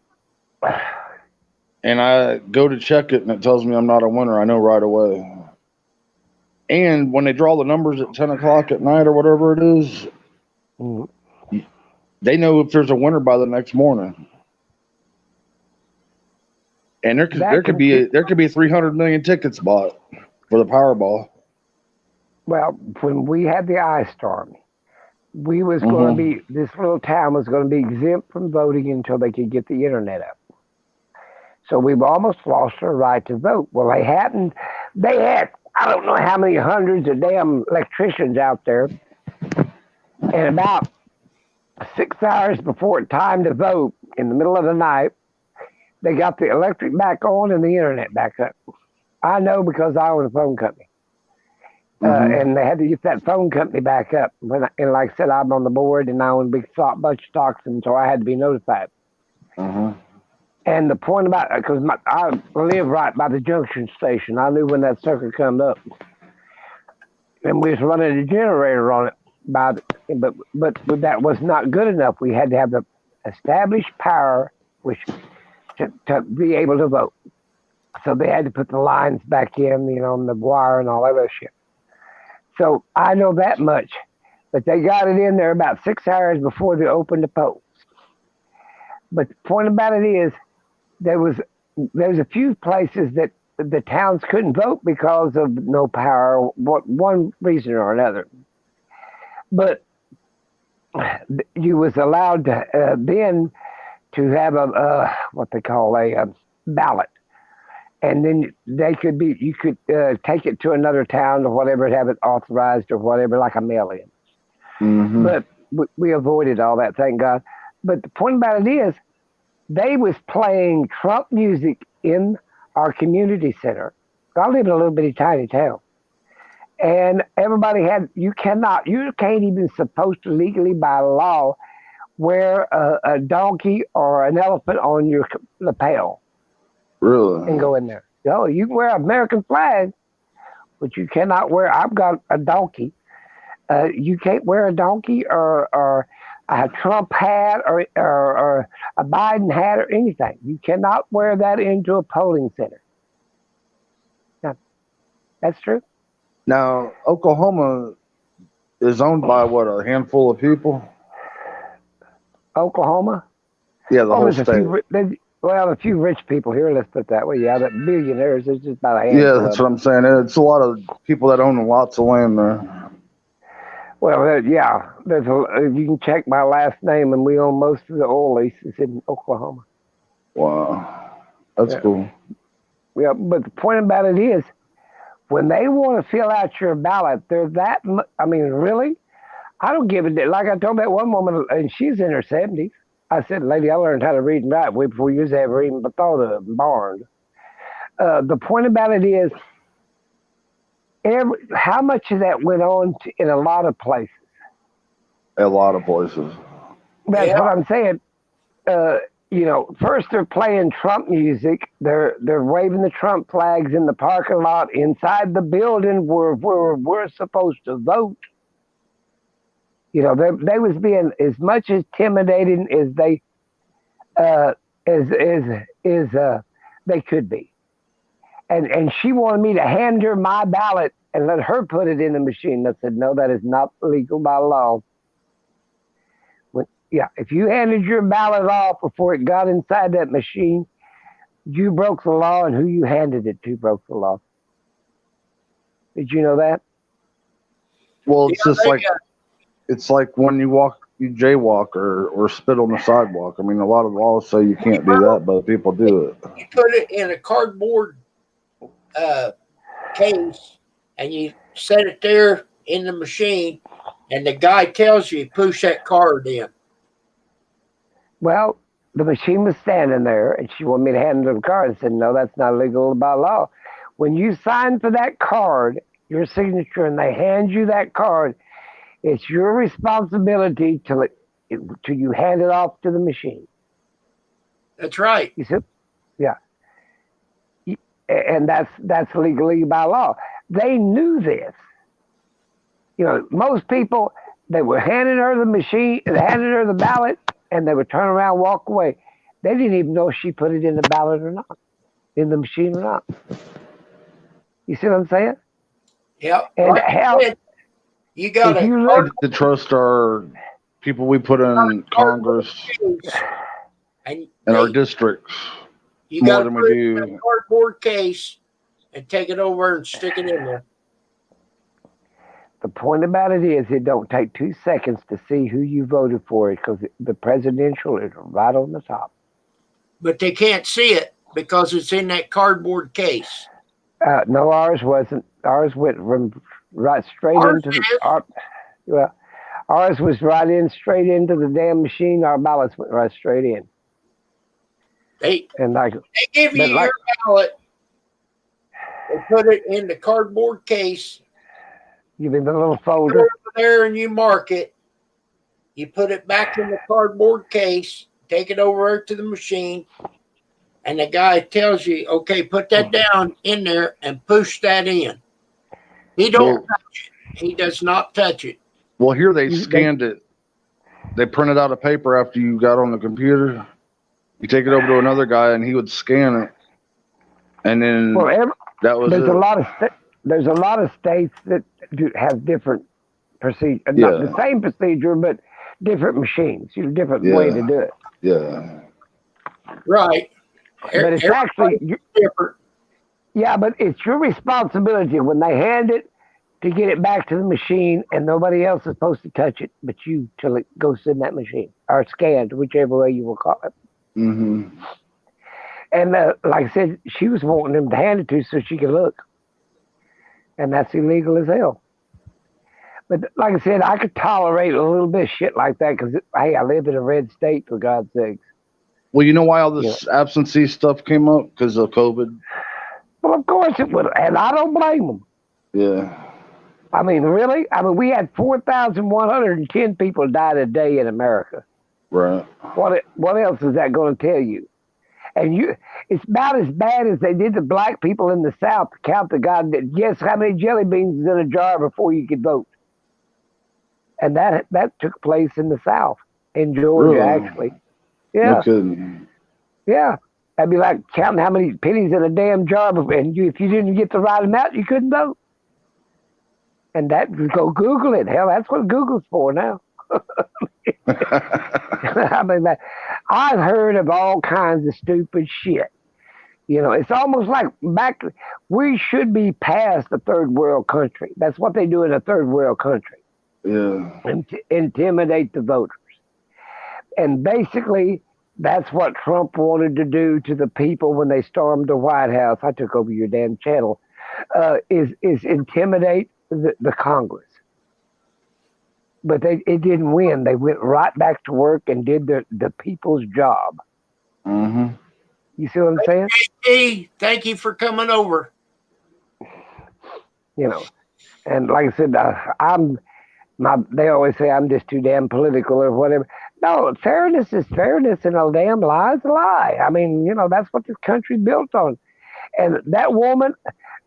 and I go to check it and it tells me I'm not a winner, I know right away. And when they draw the numbers at 10 o'clock at night or whatever it is, Mhm. they know if there's a winner by the next morning. And there could be 300 million tickets bought for the Powerball. Well, when we had the ice storm, we was going to be, this little town was going to be exempt from voting until they could get the internet up. So we've almost lost our right to vote. Well, they had, I don't know how many hundreds of damn electricians out there. And about 6 hours before time to vote, in the middle of the night, they got the electric back on and the internet back up. I know because I own a phone company. And they had to get that phone company back up. And like I said, I'm on the board and I own a big bunch of stocks, and so I had to be notified. And the point about it, because I live right by the junction station, I knew when that sucker come up, and we was running a generator on it. But that was not good enough. We had to have the established power, which to be able to vote. So they had to put the lines back in, on the wire and all that other shit. So I know that much, but they got it in there about 6 hours before they opened the polls. But the point about it is, there was a few places that the towns couldn't vote because of no power, one reason or another. But you was allowed to then to have what they call a ballot. And then you could take it to another town or whatever, and have it authorized or whatever, like a mail-in. But we avoided all that, thank God. But the point about it is, they was playing Trump music in our community center. I live in a little bitty tiny town. And everybody you can't even supposed to legally by law wear a donkey or an elephant on your lapel. Really? And go in there. No, you can wear an American flag, but you cannot wear. I've got a donkey. You can't wear a donkey or a Trump hat or a Biden hat or anything. You cannot wear that into a polling center. Now, that's true. Now, Oklahoma is owned by what, a handful of people? Oklahoma? Yeah, the whole state. A few rich people here, let's put it that way. Yeah, the billionaires, there's just about a handful. Yeah, that's what I'm saying. It's a lot of people that own lots of land there. Well, yeah, you can check my last name, and we own most of the oil leases in Oklahoma. Wow, that's cool. Yeah, but the point about it is, when they want to fill out your ballot, they're that. I mean, really, I don't give a damn. Like I told that one woman, and she's in her 70s. I said, "Lady, I learned how to read and write before you ever even thought of barn." The point about it is, how much of that went on in a lot of places. A lot of places. That's what I'm saying. First they're playing Trump music. They're waving the Trump flags in the parking lot inside the building where we're supposed to vote. They was being as much intimidating as they they could be. And she wanted me to hand her my ballot and let her put it in the machine. I said, no, that is not legal by law. If you handed your ballot off before it got inside that machine, you broke the law, and who you handed it to broke the law. Did you know that? Well, it's like when you jaywalk or spit on the sidewalk. I mean, a lot of laws say you can't do that, but people do it. You put it in a cardboard case, and you set it there in the machine, and the guy tells you, push that card in. Well, the machine was standing there, and she wanted me to hand her the card. I said, no, that's not legal by law. When you sign for that card, your signature, and they hand you that card, it's your responsibility till you hand it off to the machine. That's right. You see? Yeah. And that's legally by law. They knew this. Most people, they were handing her the machine and handing her the ballot. and they would turn around, walk away. They didn't even know if she put it in the ballot or not, in the machine or not. You see what I'm saying? Yep. And Like I how said, you got if you I look, need to trust our people we put in Congress and and our districts you more got to than we put it in a do. cardboard case and take it over and stick it in there. the point about it is, it don't take 2 seconds to see who you voted for because the presidential is right on the top. But they can't see it because it's in that cardboard case. No, ours wasn't. Ours went right straight Ours into the. is. Well, ours was right in straight into the damn machine. Our ballots went right straight in, They and like give you But like- your ballot. They put it in the cardboard case. you mean the little Go folder. over there and you mark it. You put it back in the cardboard case. Take it over to the machine, and the guy tells you, "Okay, put that down in there and push that in." He don't Well, touch it. He does not touch it. well, here they They- scanned it. They printed out a paper after you got on the computer. You take it over to another guy, and he would scan it, and then Well, that was there's it. a lot of there's a lot of states that have different procedure, not Yeah. the same procedure, but different machines. Different way to Yeah. do it. Yeah. Right. But it's actually different. yeah, but it's your responsibility when they hand it to get it back to the machine, and nobody else is supposed to touch it but you till it goes in that machine or scanned, whichever way you will call it. Mm-hmm. And like I said, she was wanting him to hand it to so she could look, and that's illegal as hell. But like I said, I could tolerate a little bit of shit like that because hey, I live in a red state, for God's sakes. Well, you know why all this absentee stuff came up? Because of COVID. Well, of course it would, and I don't blame them. Yeah. I mean, really? I mean, we had 4,110 people died a day in America. Right. What else is that going to tell you? And it's about as bad as they did the black people in the South to count the God that guess how many jelly beans is in a jar before you could vote. And that took place in the South, in Georgia, Really? actually. Yeah, No kidding. yeah. That'd be like counting how many pennies in a damn jar, and if you didn't get the right amount, you couldn't vote. And go Google it. Hell, that's what Google's for now. I mean, I've heard of all kinds of stupid shit. You know, it's almost like we should be past the third world country. That's what they do in a third world country. Yeah. Intimidate the voters. And basically, that's what Trump wanted to do to the people when they stormed the White House. I took over your damn channel. Is intimidate the Congress. But it didn't win. They went right back to work and did the people's job. Mm-hmm. You see what I'm saying? Hey, thank you for coming over. You know, and like I said, they always say I'm just too damn political or whatever. No, fairness is fairness, and a damn lie is a lie. I mean, you know, that's what this country's built on. And that woman,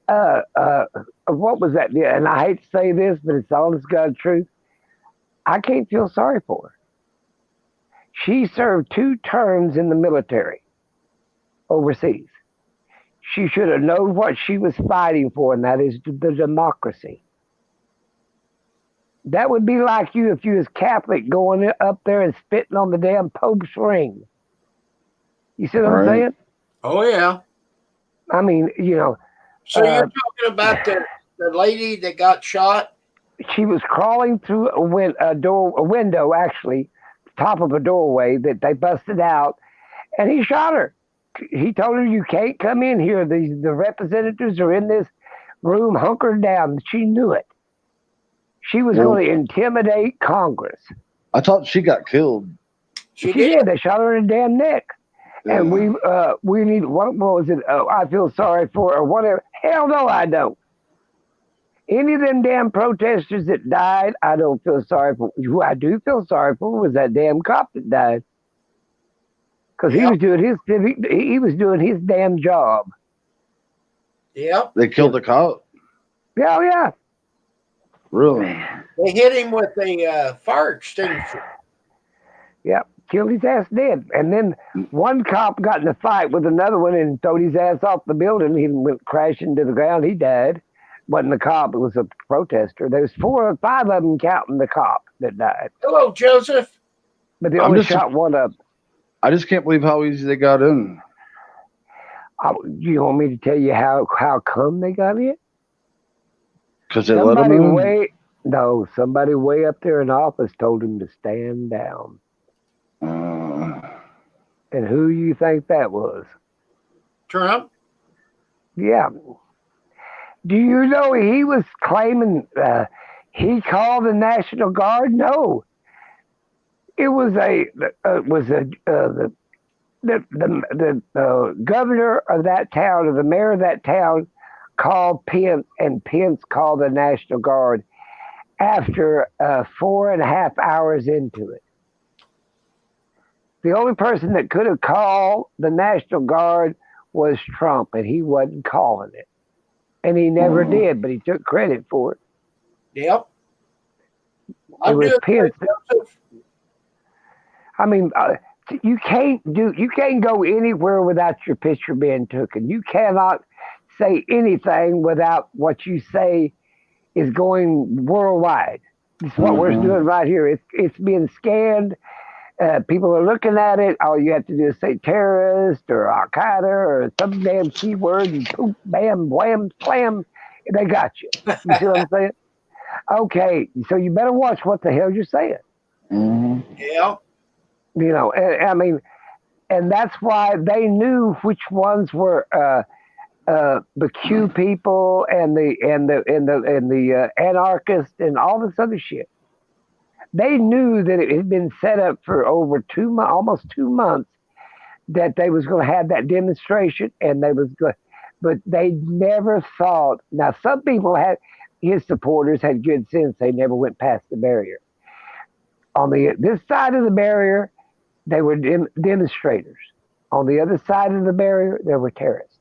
what was that? And I hate to say this, but it's honest God's truth. I can't feel sorry for her. She served 2 terms in the military overseas. She should have known what she was fighting for, and that is the democracy. That would be like you if you was Catholic going up there and spitting on the damn Pope's ring. You see what I'm saying? Oh, yeah. I mean, you know. So you're talking about the lady that got shot? She was crawling through a window, actually, top of a doorway that they busted out, and he shot her. He told her, "You can't come in here. The representatives are in this room hunkered down." She knew it. She was going to intimidate Congress. I thought she got killed. She did. They shot her in the damn neck. Yeah. And we need, what was it? Oh, I feel sorry for her or whatever. Hell no, I don't. Any of them damn protesters that died, I don't feel sorry for. Who I do feel sorry for was that damn cop that died. Because he was doing his damn job. Yep. They killed the cop? Yeah, yeah. Really? They hit him with a fire extinguisher. Yeah. killed his ass dead. And then one cop got in a fight with another one and throwed his ass off the building. He went crashing to the ground. He died. Wasn't a cop, it was a protester. There was 4 or 5 of them counting the cop that died. Hello, Joseph. But they I'm only just- shot one of them. I just can't believe how easy they got in. You want me to tell you how come they got in? Because they let them in. Somebody way up there in office told him to stand down. And who you think that was? Trump. Yeah. Do you know he was claiming he called the National Guard? No. It was the governor of that town, or the mayor of that town, called Pence, and Pence called the National Guard after 4.5 hours into it. The only person that could have called the National Guard was Trump, and he wasn't calling it. And he never did, but he took credit for it. Yep. It was doing Pence. great, Joseph. I mean, you can't go anywhere without your picture being taken. You cannot say anything without what you say is going worldwide. It's what we're doing right here. It's being scanned. People are looking at it. All you have to do is say terrorist or Al Qaeda or some damn keyword, and poof, bam, wham, slam, they got you. You see what I'm saying? Okay, so you better watch what the hell you're saying. Yeah. You know, and that's why they knew which ones were the Q people and the anarchists and all this other shit. They knew that it had been set up for over almost 2 months, that they was going to have that demonstration, and they was good, but they never thought. Now, some people his supporters had good sense; they never went past the barrier. On this side of the barrier, they were demonstrators. On the other side of the barrier, there were terrorists,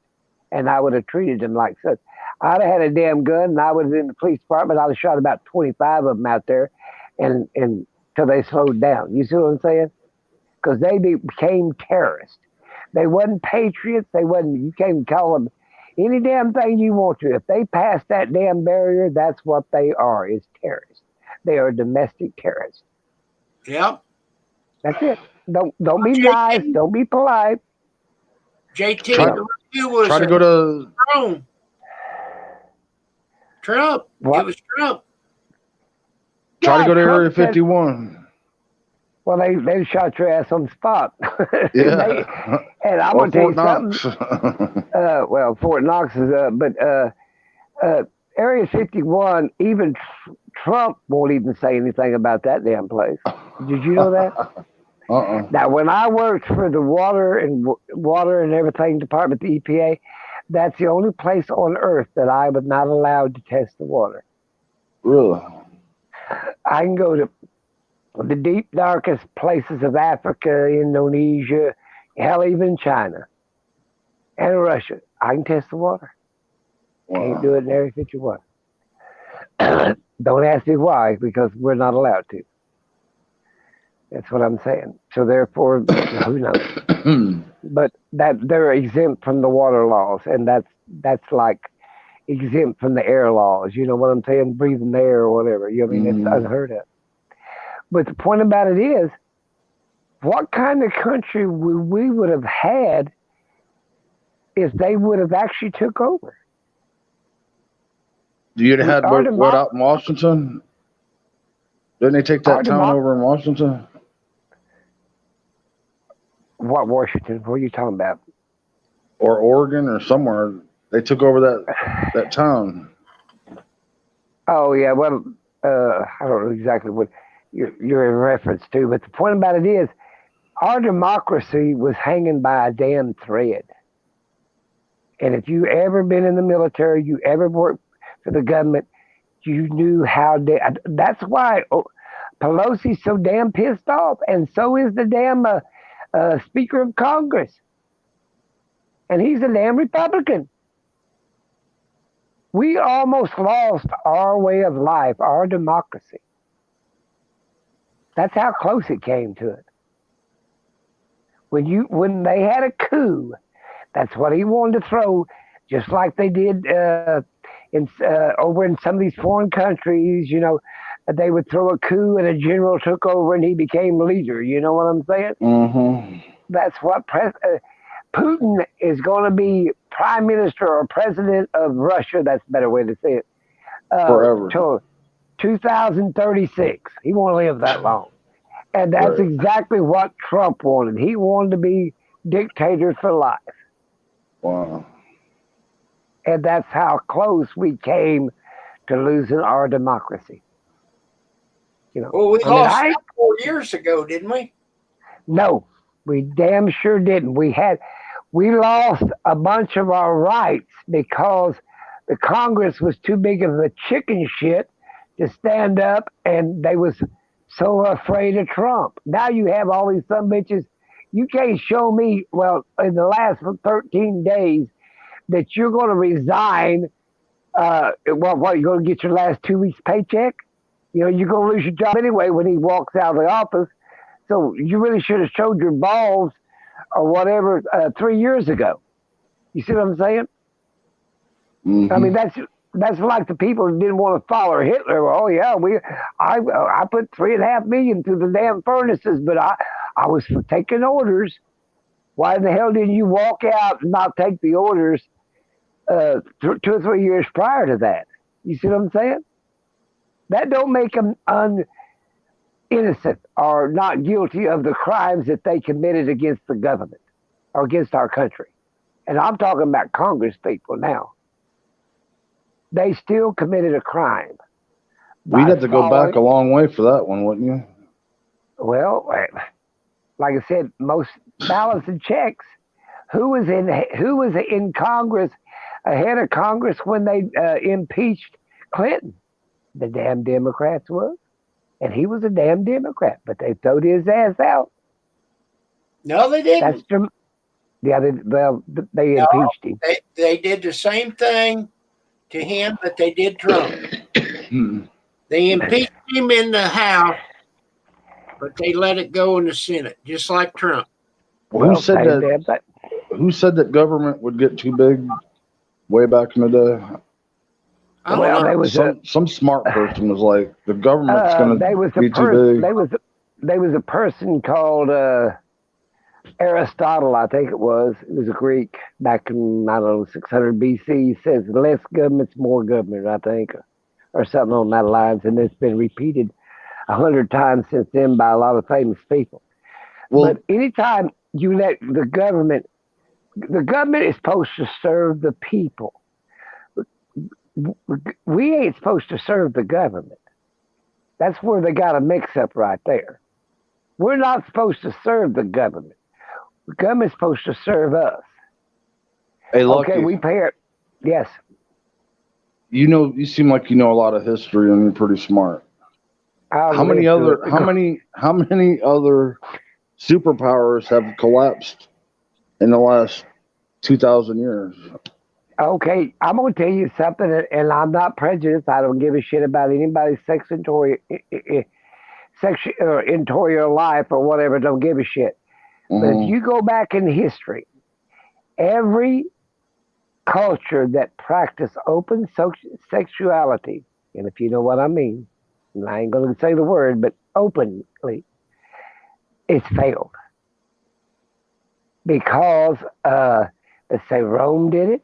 and I would have treated them like such. I'd have had a damn gun, and I was in the police department. I'd have shot about 25 of them out there, and till they slowed down. You see what I'm saying? Because they became terrorists. They wasn't patriots. They wasn't. You can't call them any damn thing you want to. If they pass that damn barrier, that's what they are. Is terrorists. They are domestic terrorists. Yep. That's it. Don't be nice. Don't be polite. JT, Try- the review was Try to go to. Trump. What? It was Trump. Try to go to Trump Area said- 51. Well, they shot your ass on the spot. Yeah. And I'm Or gonna tell you Fort something. Knox. Well, Fort Knox is but Area 51. Even Trump won't even say anything about that damn place. Did you know that? Now, when I worked for the water and everything department, the EPA, that's the only place on earth that I was not allowed to test the water. Really? I can go to the deep, darkest places of Africa, Indonesia, hell, even China and Russia. I can test the water. Can't do it in Area 51. Don't ask me why, because we're not allowed to. That's what I'm saying. So therefore, who knows? But that they're exempt from the water laws, and that's like exempt from the air laws. You know what I'm saying? Breathing the air or whatever. You know what I mean? It's unheard of. But the point about it is, what kind of country we would have had if they would have actually took over? You'd have had what out in Washington? Didn't they take that town over in Washington? What Washington? What are you talking about? Or Oregon or somewhere. They took over that town. Oh yeah, well, I don't know exactly what you're in reference to, but the point about it is, our democracy was hanging by a damn thread. And if you ever been in the military, you ever worked for the government, you knew how. That's why Pelosi's so damn pissed off, and so is the damn Speaker of Congress, and he's a damn Republican. We almost lost our way of life, our democracy. That's how close it came to it. when they had a coup, that's what he wanted to throw, just like they did over in some of these foreign countries. They would throw a coup and a general took over and he became leader. You know what I'm saying? Mm-hmm. That's what Putin is going to be prime minister or president of Russia. That's a better way to say it. Forever. Till 2036. He won't live that long. And that's Right. exactly what Trump wanted. He wanted to be dictator for life. Wow. And that's how close we came to losing our democracy. Well, we I mean, lost that 4 years ago, didn't we? No, we damn sure didn't. We lost a bunch of our rights because the Congress was too big of a chicken shit to stand up, and they was so afraid of Trump. Now you have all these some bitches. You can't show me, well, in the last 13 days that you're going to resign. What, you're going to get your last 2 weeks paycheck? You're going to lose your job anyway when he walks out of the office. So you really should have showed your balls or whatever 3 years ago. You see what I'm saying? Mm-hmm. I mean, that's like the people who didn't want to follow Hitler. Oh yeah, I put 3.5 million through the damn furnaces, but I was taking orders. Why the hell didn't you walk out and not take the orders 2 or 3 years prior to that? You see what I'm saying? That don't make them innocent or not guilty of the crimes that they committed against the government or against our country. And I'm talking about Congress people now. They still committed a crime. We'd have to go back a long way for that one, wouldn't you? Well, like I said, most ballots and checks. Who was in Congress, ahead of Congress when they impeached Clinton? The damn Democrats was. And he was a damn Democrat, but they throwed his ass out. No, they didn't. They impeached him. They did the same thing to him that they did Trump. They impeached him in the House, but they let it go in the Senate, just like Trump. Who said that government would get too big way back in the day? There was some smart person was like, the government's going to be too big. There was a person called Aristotle, I think it was. It was a Greek back in, 600 BC. He says, less government's more government, I think, or something on that lines. And it's been repeated 100 times since then by a lot of famous people. Well, but anytime you let the government is supposed to serve the people. We ain't supposed to serve the government. That's where they got a mix-up right there. We're not supposed to serve the government. The government's supposed to serve us. Hey, Lucky. Okay, we pay it. Yes. You seem like you know a lot of history and you're pretty smart. How many other superpowers have collapsed in the last 2,000 years? Okay, I'm going to tell you something, and I'm not prejudiced. I don't give a shit about anybody's interior life or whatever. Don't give a shit. Mm-hmm. But if you go back in history, every culture that practiced open sexuality, and if you know what I mean, and I ain't going to say the word, but openly, it's failed. Because, let's say Rome did it.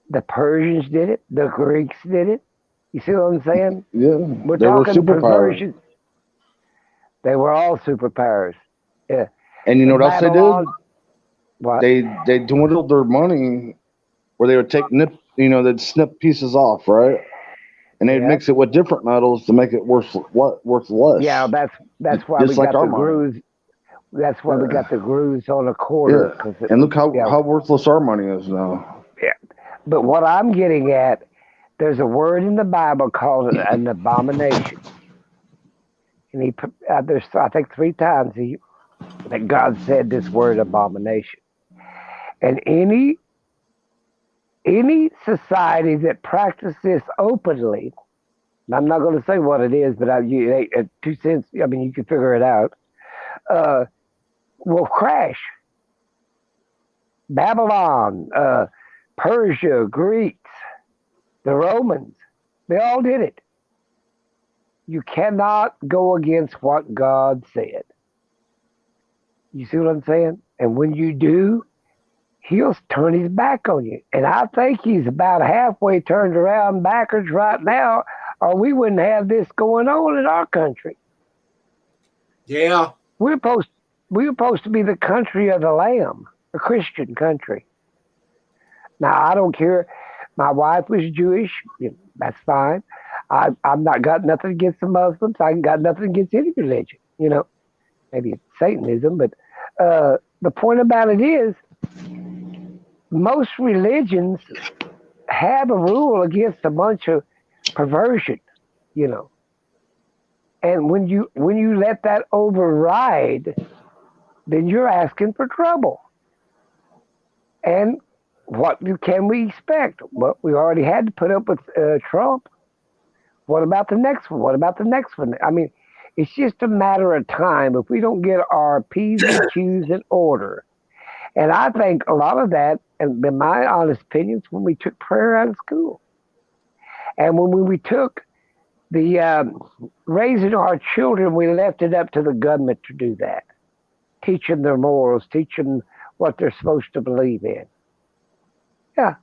The Persians did it. The Greeks did it. You see what I'm saying? Yeah. We're talking perversions. They were all superpowers. Yeah. And you know what else they did? What? They dwindled their money where they would take they'd snip pieces off, right? And they'd mix it with different metals to make it worth less. Yeah, that's why we got the grooves. That's why we got the grooves on a quarter. Yeah. And look how worthless our money is now. Yeah. But what I'm getting at, there's a word in the Bible called an abomination. And there's, I think 3 times that God said this word abomination. And any society that practices this openly, I'm not going to say what it is, but 2 cents, I mean, you can figure it out, will crash. Babylon, Persia, Greeks, the Romans, they all did it. You cannot go against what God said. You see what I'm saying? And when you do, he'll turn his back on you. And I think he's about halfway turned around backwards right now, or we wouldn't have this going on in our country. Yeah. We're supposed to be the country of the Lamb, a Christian country. Now, I don't care. My wife was Jewish. That's fine. I've not got nothing against the Muslims. I ain't got nothing against any religion. Maybe it's Satanism, but the point about it is, most religions have a rule against a bunch of perversion, and when you let that override, then you're asking for trouble. And what can we expect? Well, we already had to put up with Trump. What about the next one? What about the next one? I mean, it's just a matter of time if we don't get our P's and Q's in order. And I think a lot of that, and in my honest opinion, is when we took prayer out of school. And when we took the raising our children, we left it up to the government to do that. Teach them their morals, teach them what they're supposed to believe in. Yeah.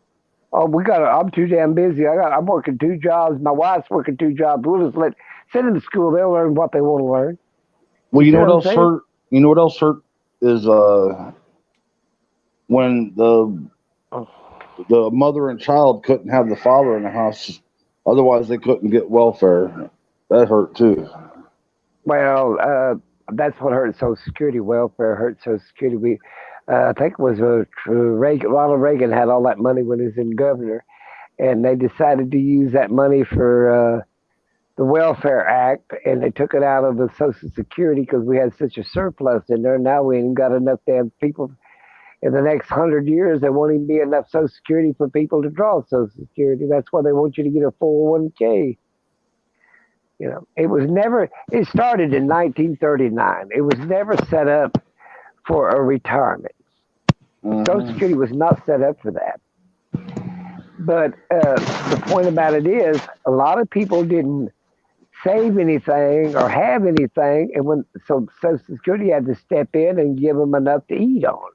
Oh, I'm too damn busy. I'm working 2 jobs. My wife's working 2 jobs. We'll just send them to school. They'll learn what they want to learn. Well, you know what else hurt? You know what else hurt is when the mother and child couldn't have the father in the house. Otherwise, they couldn't get welfare. That hurt too. Well, that's what hurt Social Security. Welfare hurt Social Security. I think it was Ronald Reagan had all that money when he was in governor, and they decided to use that money for the Welfare Act, and they took it out of the Social Security because we had such a surplus in there. Now we ain't got enough damn people. In the next 100 years, there won't even be enough Social Security for people to draw Social Security. That's why they want you to get a 401k. It started in 1939. It was never set up for a retirement. Mm-hmm. Social Security was not set up for that. But the point about it is, a lot of people didn't save anything or have anything, and so Social Security had to step in and give them enough to eat on.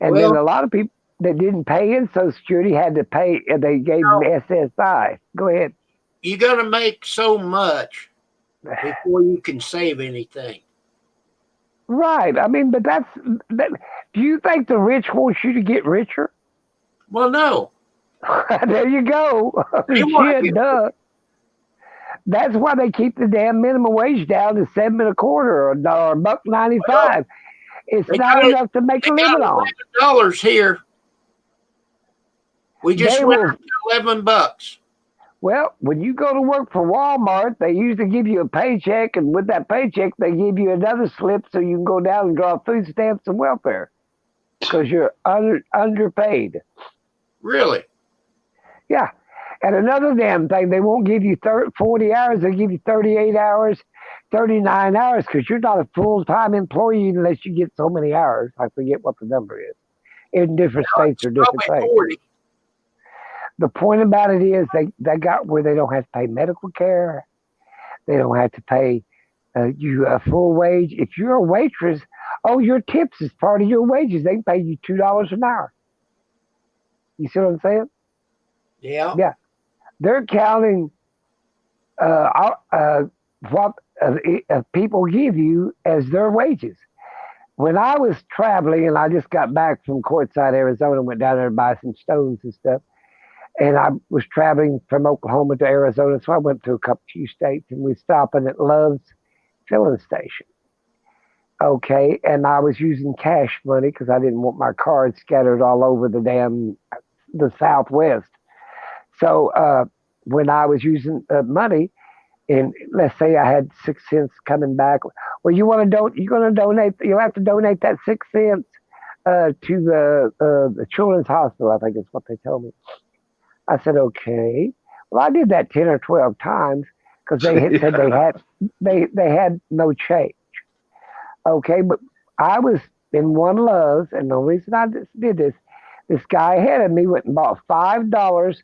And then a lot of people that didn't pay in Social Security had to pay, and they gave them SSI. Go ahead. You got to make so much before you can save anything. Right. I mean, but do you think the rich want you to get richer? Well, no. There you go. Shit, duh. That's why they keep the damn minimum wage down to $7.25 or $1.95. Well, it's not enough to make a living on. $11 here. We just went up to $11. Well, when you go to work for Walmart, they usually give you a paycheck, and with that paycheck, they give you another slip so you can go down and draw food stamps and welfare because you're underpaid. Really? Yeah. And another damn thing, they won't give you 40 hours. They give you 38 hours, 39 hours because you're not a full-time employee unless you get so many hours. I forget what the number is. In different states or different things. 40. The point about it is they got where they don't have to pay medical care. They don't have to pay you a full wage. If you're a waitress, your tips is part of your wages. They can pay you $2 an hour. You see what I'm saying? Yeah. Yeah. They're counting what people give you as their wages. When I was traveling, and I just got back from Quartzsite, Arizona, went down there to buy some stones and stuff, and I was traveling from Oklahoma to Arizona, so I went to a few states, and we stopping at Love's filling station. Okay, and I was using cash money because I didn't want my cards scattered all over the Southwest. So when I was using money, and let's say I had 6 cents coming back, well, you're going to donate. You'll have to donate that 6 cents to the Children's Hospital. I think is what they told me. I said, okay. Well, I did that 10 or 12 times because they had said they had no change. Okay, but I was in one Love's, and the reason I did this guy ahead of me went and bought $5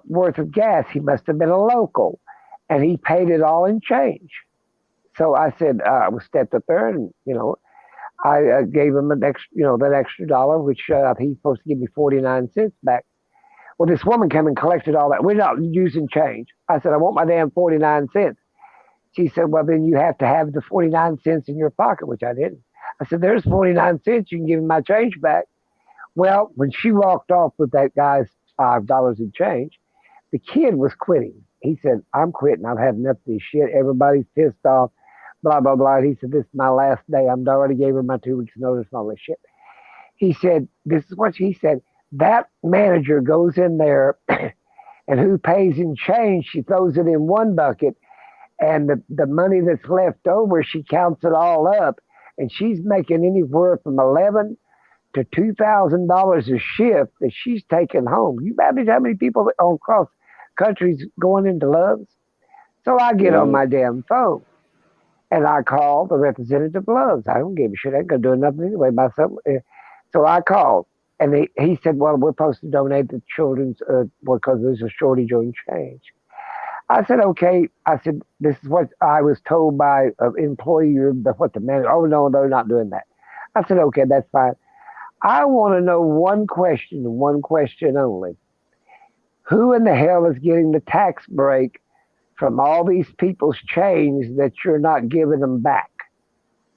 worth of gas. He must have been a local, and he paid it all in change. So I said, I was stepped up there, and I gave him an extra, that extra dollar, which I think he's supposed to give me 49 cents back. Well, this woman came and collected all that. We're not using change. I said, I want my damn 49 cents. She said, well, then you have to have the 49 cents in your pocket, which I didn't. I said, there's 49 cents. You can give me my change back. Well, when she walked off with that guy's $5 in change, the kid was quitting. He said, I'm quitting. I've had enough of this shit. Everybody's pissed off, blah, blah, blah. And he said, this is my last day. I'm already gave her my 2 weeks notice and all this shit. He said, this is what he said. That manager goes in there and who pays in change, she throws it in one bucket, and the money that's left over, she counts it all up, and she's making anywhere from $11 to $2,000 a shift that she's taking home. You imagine how many people on cross countries going into Love's? So I get on my damn phone and I call the representative of Love's. I don't give a shit. I ain't gonna do nothing anyway myself. So I called. And he said, well, we're supposed to donate to children's because there's a shortage on change. I said, okay. I said, this is what I was told by an employee, what the manager, oh, no, they're not doing that. I said, okay, that's fine. I want to know one question only. Who in the hell is getting the tax break from all these people's change that you're not giving them back,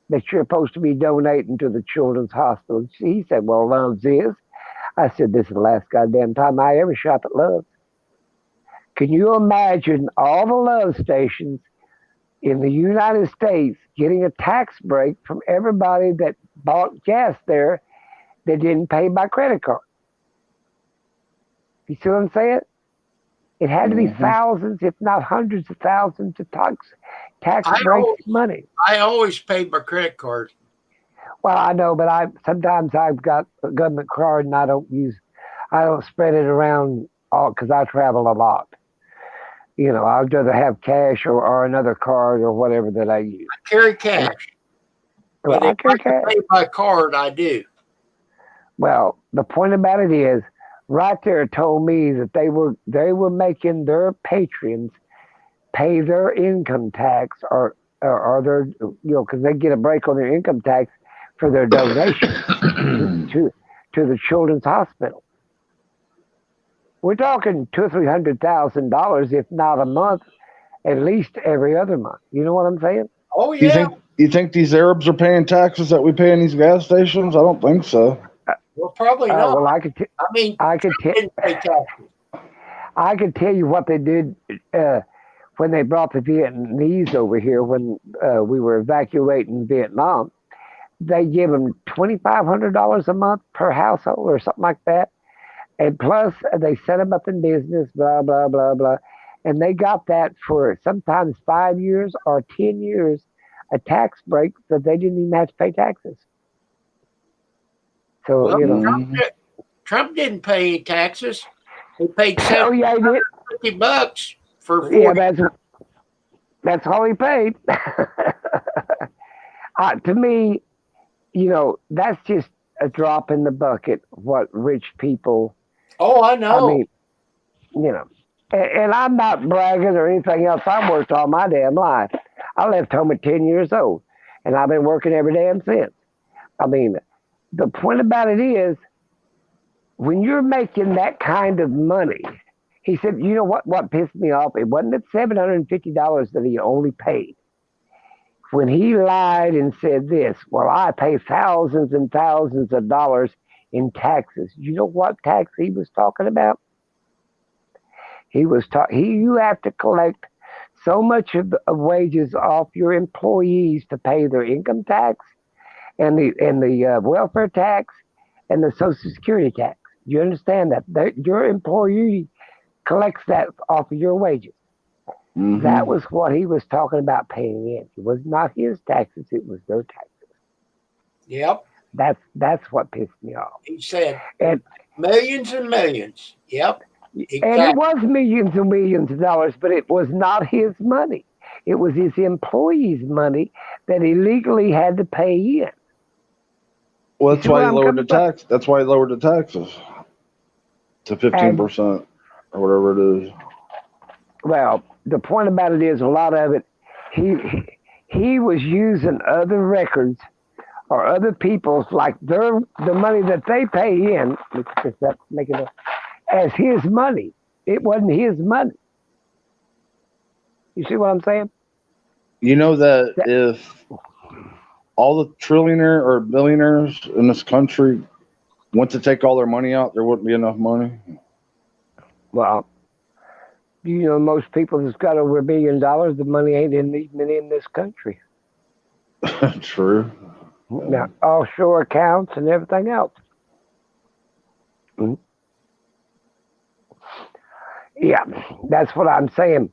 that you're supposed to be donating to the children's hospital? He said, well, Love's is. I said, this is the last goddamn time I ever shop at Love's. Can you imagine all the Love stations in the United States getting a tax break from everybody that bought gas there that didn't pay by credit card? You see what I'm saying? It had to be thousands, if not hundreds of thousands of tax break money. I always paid by credit card. Well, I know, but sometimes I've got a government card and I don't spread it around all because I travel a lot. I'd rather have cash or another card or whatever that I use. I carry cash. Well, but if I can pay by card, I do. Well, the point about it is, right there told me that they were making their patrons pay their income tax or their because they get a break on their income tax for their donations to the children's hospital. We're talking $200,000 or $300,000, if not a month, at least every other month. You know what I'm saying? Oh yeah. You think these Arabs are paying taxes that we pay in these gas stations? I don't think so. Well, probably not. Well, I didn't pay taxes. I could tell you what they did when they brought the Vietnamese over here when we were evacuating Vietnam. They give them $2,500 a month per household or something like that. And plus, they set them up in business, blah, blah, blah, blah. And they got that for sometimes 5 years or 10 years, a tax break that they didn't even have to pay taxes. So, well, Trump didn't pay any taxes. He paid $750 for 40. Yeah, that's all he paid. To me, that's just a drop in the bucket, what rich people. Oh, I know. I mean, and I'm not bragging or anything else. I worked all my damn life. I left home at 10 years old, and I've been working every damn since. I mean, the point about it is, when you're making that kind of money, he said, you know what pissed me off? It wasn't the $750 that he only paid. When he lied and said this, well, I pay thousands and thousands of dollars in taxes. You know what tax he was talking about? You have to collect so much of wages off your employees to pay their income tax and the welfare tax and the Social Security tax. You understand that? Your employee collects that off of your wages. Mm-hmm. That was what he was talking about paying in. It was not his taxes, it was their taxes. Yep. That's what pissed me off. He said millions and millions. Yep. Exactly. And it was millions and millions of dollars, but it was not his money. It was his employees' money that he legally had to pay in. Well, You that's see where why he I'm lowered the coming from? tax. That's why he lowered the taxes to And 15% or whatever it is. well, the point about it is a lot of it. He was using other records or other people's like the money that they pay in. If that's making it as his money. It wasn't his money. You see what I'm saying? You know that That, if all the trillionaire or billionaires in this country went to take all their money out, there wouldn't be enough money. well, you know, most people that's got over $1 billion, the money ain't even in this country. True. Now, offshore accounts and everything else. Mhm. Yeah, that's what I'm saying.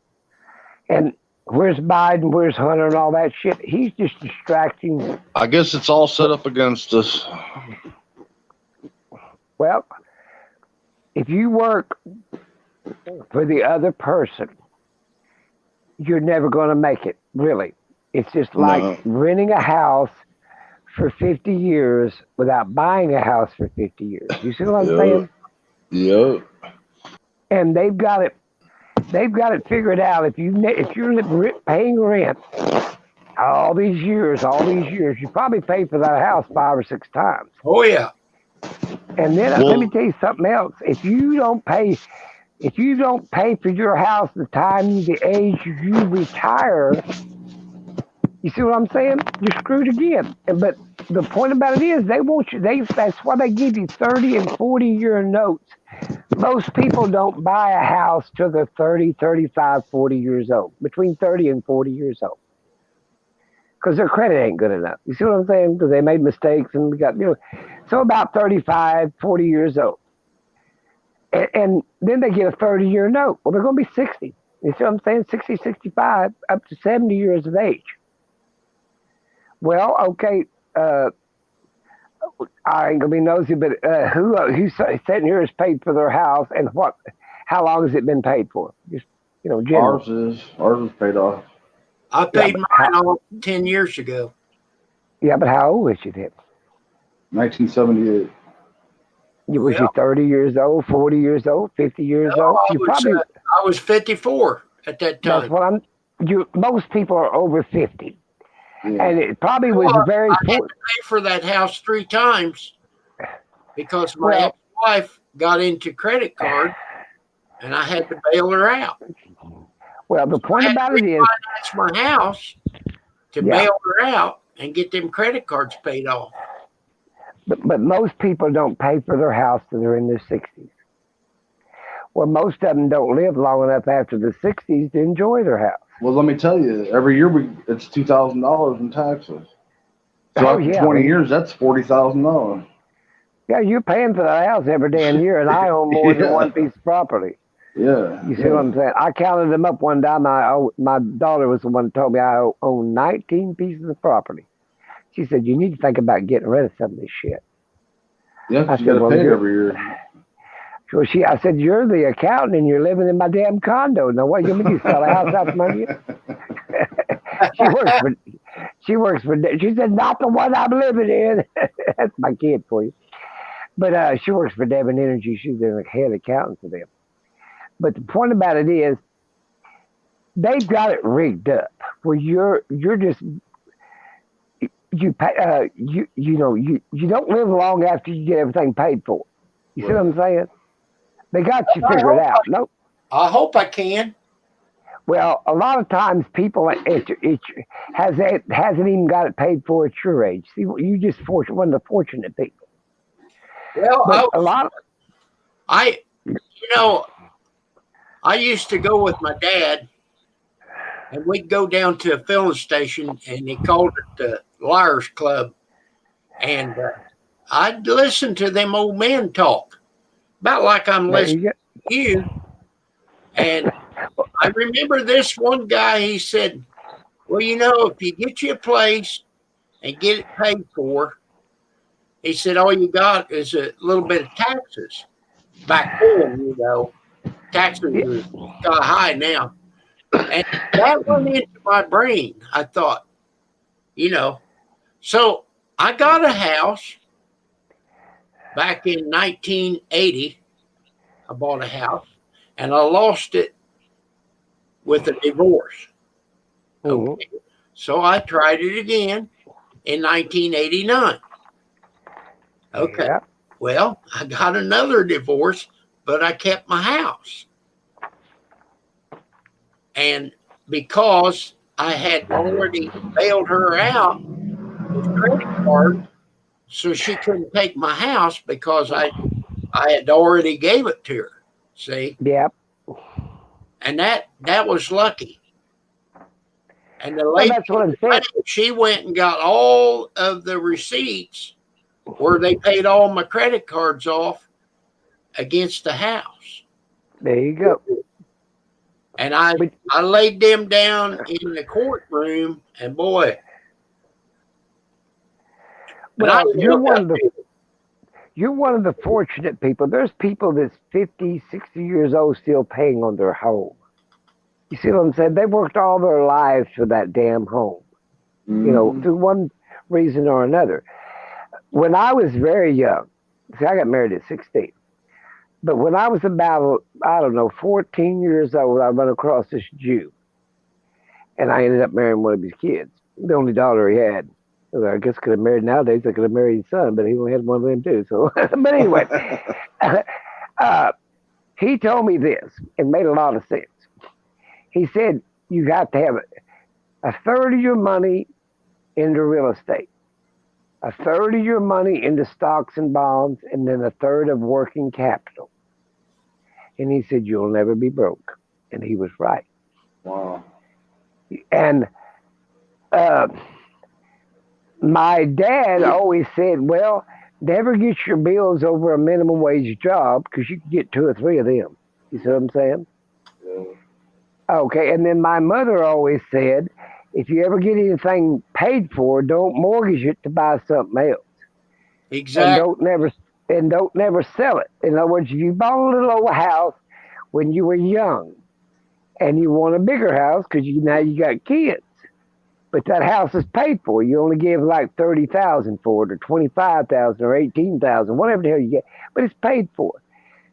And where's Biden? Where's Hunter and all that shit? He's just distracting. I guess it's all set up against us. Well, if you work for the other person, you're never going to make it, really. It's just like No. renting a house for 50 years without buying a house for 50 years. You see what I'm Yeah. saying? Yeah. And they've got it figured out. If you're paying rent all these years, you probably paid for that house 5 or 6 times. Oh yeah. And then let me Well, tell you something else. If you don't pay for your house the age you retire, you see what I'm saying? You're screwed again. But the point about it is they want you. That's why they give you 30 and 40-year notes. Most people don't buy a house till they're 30, 35, 40 years old. Between 30 and 40 years old. Because their credit ain't good enough. You see what I'm saying? Because they made mistakes and we got, so about 35, 40 years old. And then they get a 30-year note. Well, they're going to be 60. You see what I'm saying? 60, 65, up to 70 years of age. Well, okay, I ain't gonna be nosy, but who's sitting here has paid for their house, and how long has it been paid for? Just general. ours is paid off. I Yeah, paid but mine off 10 years ago. but how old was you then? 1978. Was you Well, 30 years old, 40 years old, 50 years old? You probably I was 54 at that that's time. what I'm. Most people are over 50, Yeah. and it probably was Well, very I had to important. pay for that house 3 times because my Well, ex-wife got into credit card and I had to bail her out. the point I had about to it is, refinance my house to yeah, bail her out and get them credit cards paid off. but most people don't pay for their house till they're in their 60s. Well, most of them don't live long enough after the 60s to enjoy their house. Well, let me tell you, every year it's $2,000 in taxes. So Oh after yeah, 20 years, that's $40,000. yeah, you're paying for the house every damn year, and I own more than one Yeah. piece of property. Yeah. You see what I'm saying? I counted them up one time. My daughter was the one who told me I own 19 pieces of property. She said, "You need to think about getting rid of some of this shit." Yeah, I 'cause you said, got to "Well, pay it every year. I said, you're the accountant and you're living in my damn condo. Now, what you mean you sell a house out from under you?" she works for. She said, "Not the one I'm living in." That's my kid for you. But she works for Devon Energy. She's the head accountant for them. But the point about it is, they've got it rigged up where you're just you pay you don't live long after you get everything paid for. You see what I'm saying? They got you figured out. No, I hope I can. well, a lot of times people it hasn't even got it paid for at your age. See, you just one of the fortunate people. Well, But a lot, I I used to go with my dad, and we'd go down to a filling station, and he called it the Liars Club, and I'd listen to them old men talk about like I'm there listening you to you. And I remember this one guy. He said, "Well, if you get you a place and get it paid for," he said, "all you got is a little bit of taxes." Back then, taxes go. are sky high now. And that went into my brain. I thought, so I got a house back in 1980, I bought a house and I lost it with a divorce. Mhm. Okay. So I tried it again in 1989. Okay. Yeah. Well, I got another divorce, but I kept my house. And because I had already bailed her out with credit cards, so she couldn't take my house because I had already gave it to her. See, Yep. and that was lucky. And the Well, lady, that's what I'm saying. she went and got all of the receipts where they paid all my credit cards off against the house. There you go. And I laid them down in the courtroom, and boy, Well, you're one of the fortunate people. There's people that's 50, 60 years old still paying on their home. You see what I'm saying? They worked all their lives for that damn home, you know, through one reason or another. When I was very young, see, I got married at 16. But when I was about, I don't know, 14 years old, I run across this Jew. And I ended up marrying one of his kids, the only daughter he had. I guess could have married nowadays. I could have married his son, but he only had one of them too. So, but anyway, he told me this. It made a lot of sense. He said you have to have a third of your money into real estate, a third of your money into stocks and bonds, and then a third of working capital. And he said you'll never be broke, and he was right. Wow. And my dad always said, well, never get your bills over a minimum wage job because you can get 2 or 3 of them. You see what I'm saying? Yeah. Okay. And then my mother always said, if you ever get anything paid for, don't mortgage it to buy something else. exactly. And don't never sell it. In other words, if you bought a little old house when you were young and you want a bigger house because now you got kids, but that house is paid for. You only give like 30,000 for it, or 25,000, or 18,000, whatever the hell you get, but it's paid for.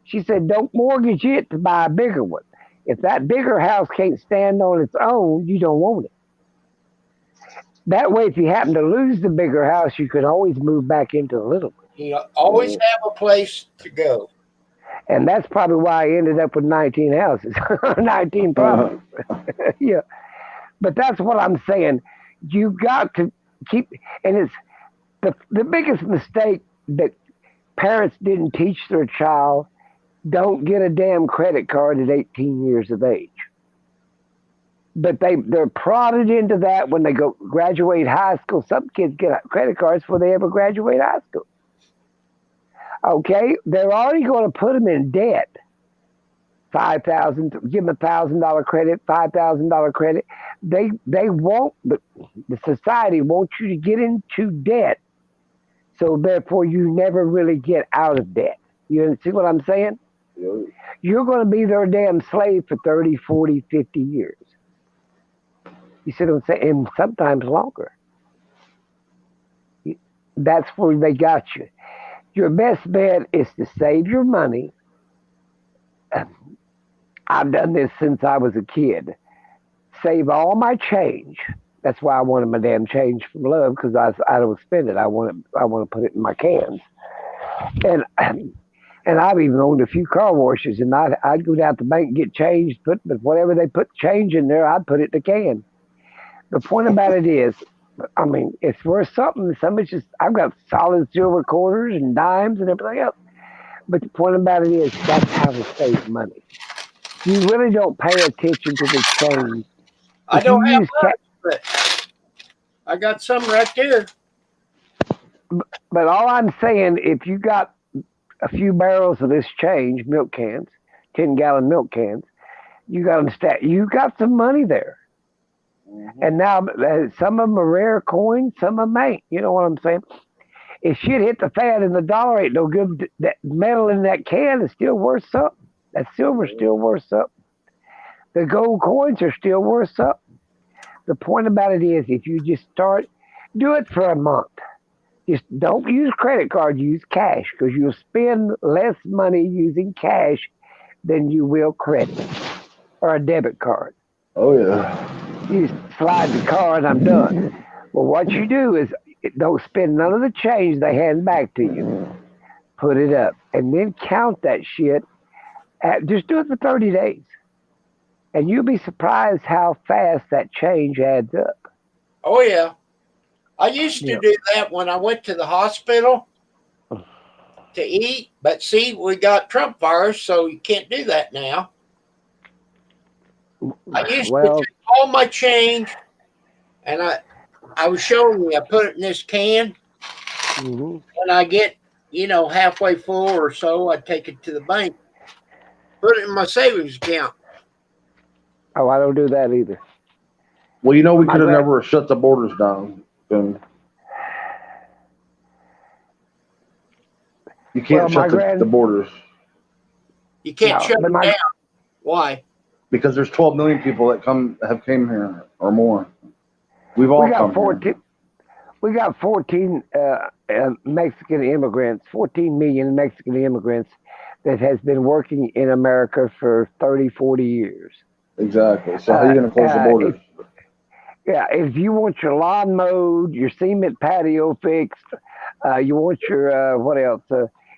She said, don't mortgage it to buy a bigger one. If that bigger house can't stand on its own, you don't want it. That way, if you happen to lose the bigger house, you can always move back into the little one. You always have a place to go. And that's probably why I ended up with 19 houses, 19 properties. Yeah. But that's what I'm saying. You got to keep, and it's the biggest mistake that parents didn't teach their child. Don't get a damn credit card at 18 years of age. But they're prodded into that when they go graduate high school. Some kids get credit cards before they ever graduate high school. Okay, they're already going to put them in debt. 5,000, give them $1,000 credit, $5,000 credit. They want the society wants you to get into debt, so therefore you never really get out of debt. You see what I'm saying? Yeah. You're going to be their damn slave for 30, 40, 50 years. You see what I'm saying? And sometimes longer. That's where they got you. Your best bet is to save your money. I've done this since I was a kid. Save all my change. That's why I wanted my damn change from love, because I don't spend it. I want to put it in my cans. And I've even owned a few car washes, and I'd go down to the bank and get change, but whatever they put change in there, I'd put it in the can. The point about it is, I mean, it's worth something. I've got solid silver quarters and dimes and everything else. But the point about it is, that's how to save money. You really don't pay attention to the change. I don't have much, but I got some right there. But all I'm saying, if you got a few barrels of this change, milk cans, 10-gallon milk cans, you got them you got some money there. Mm-hmm. And now some of them are rare coins, some of them ain't. You know what I'm saying? If shit hit the fan and the dollar ain't no good, that metal in that can is still worth something. That silver's still worth something. The gold coins are still worth something. The point about it is, if you just do it for a month. Just don't use credit cards, use cash because you'll spend less money using cash than you will credit or a debit card. Oh yeah. You just slide the card and I'm done. Well, what you do is don't spend none of the change they hand back to you. Put it up and then count that shit. Just do it for 30 days. And you'll be surprised how fast that change adds up. Oh yeah. I used to Yeah. do that when I went to the hospital to eat, but see, we got Trump virus, so you can't do that now. I used to Well, take all my change, and I was showing you, I put it in this can, mhm. when I get, halfway full or so, I take it to the bank, put it in my savings account. Oh, I don't do that either. Well, we My could have grand- never shut the borders down. Then you can't Well, shut the borders You can't No, shut but it my- down. Why? because there's 12 million people that have came here or more. We've all We got come 14. here. We got 14 Mexican immigrants, 14 million Mexican immigrants that has been working in America for 30, 40 years. Exactly. So how are you going to close the borders? If you want your lawn mowed, your cement patio fixed, you want your, what else?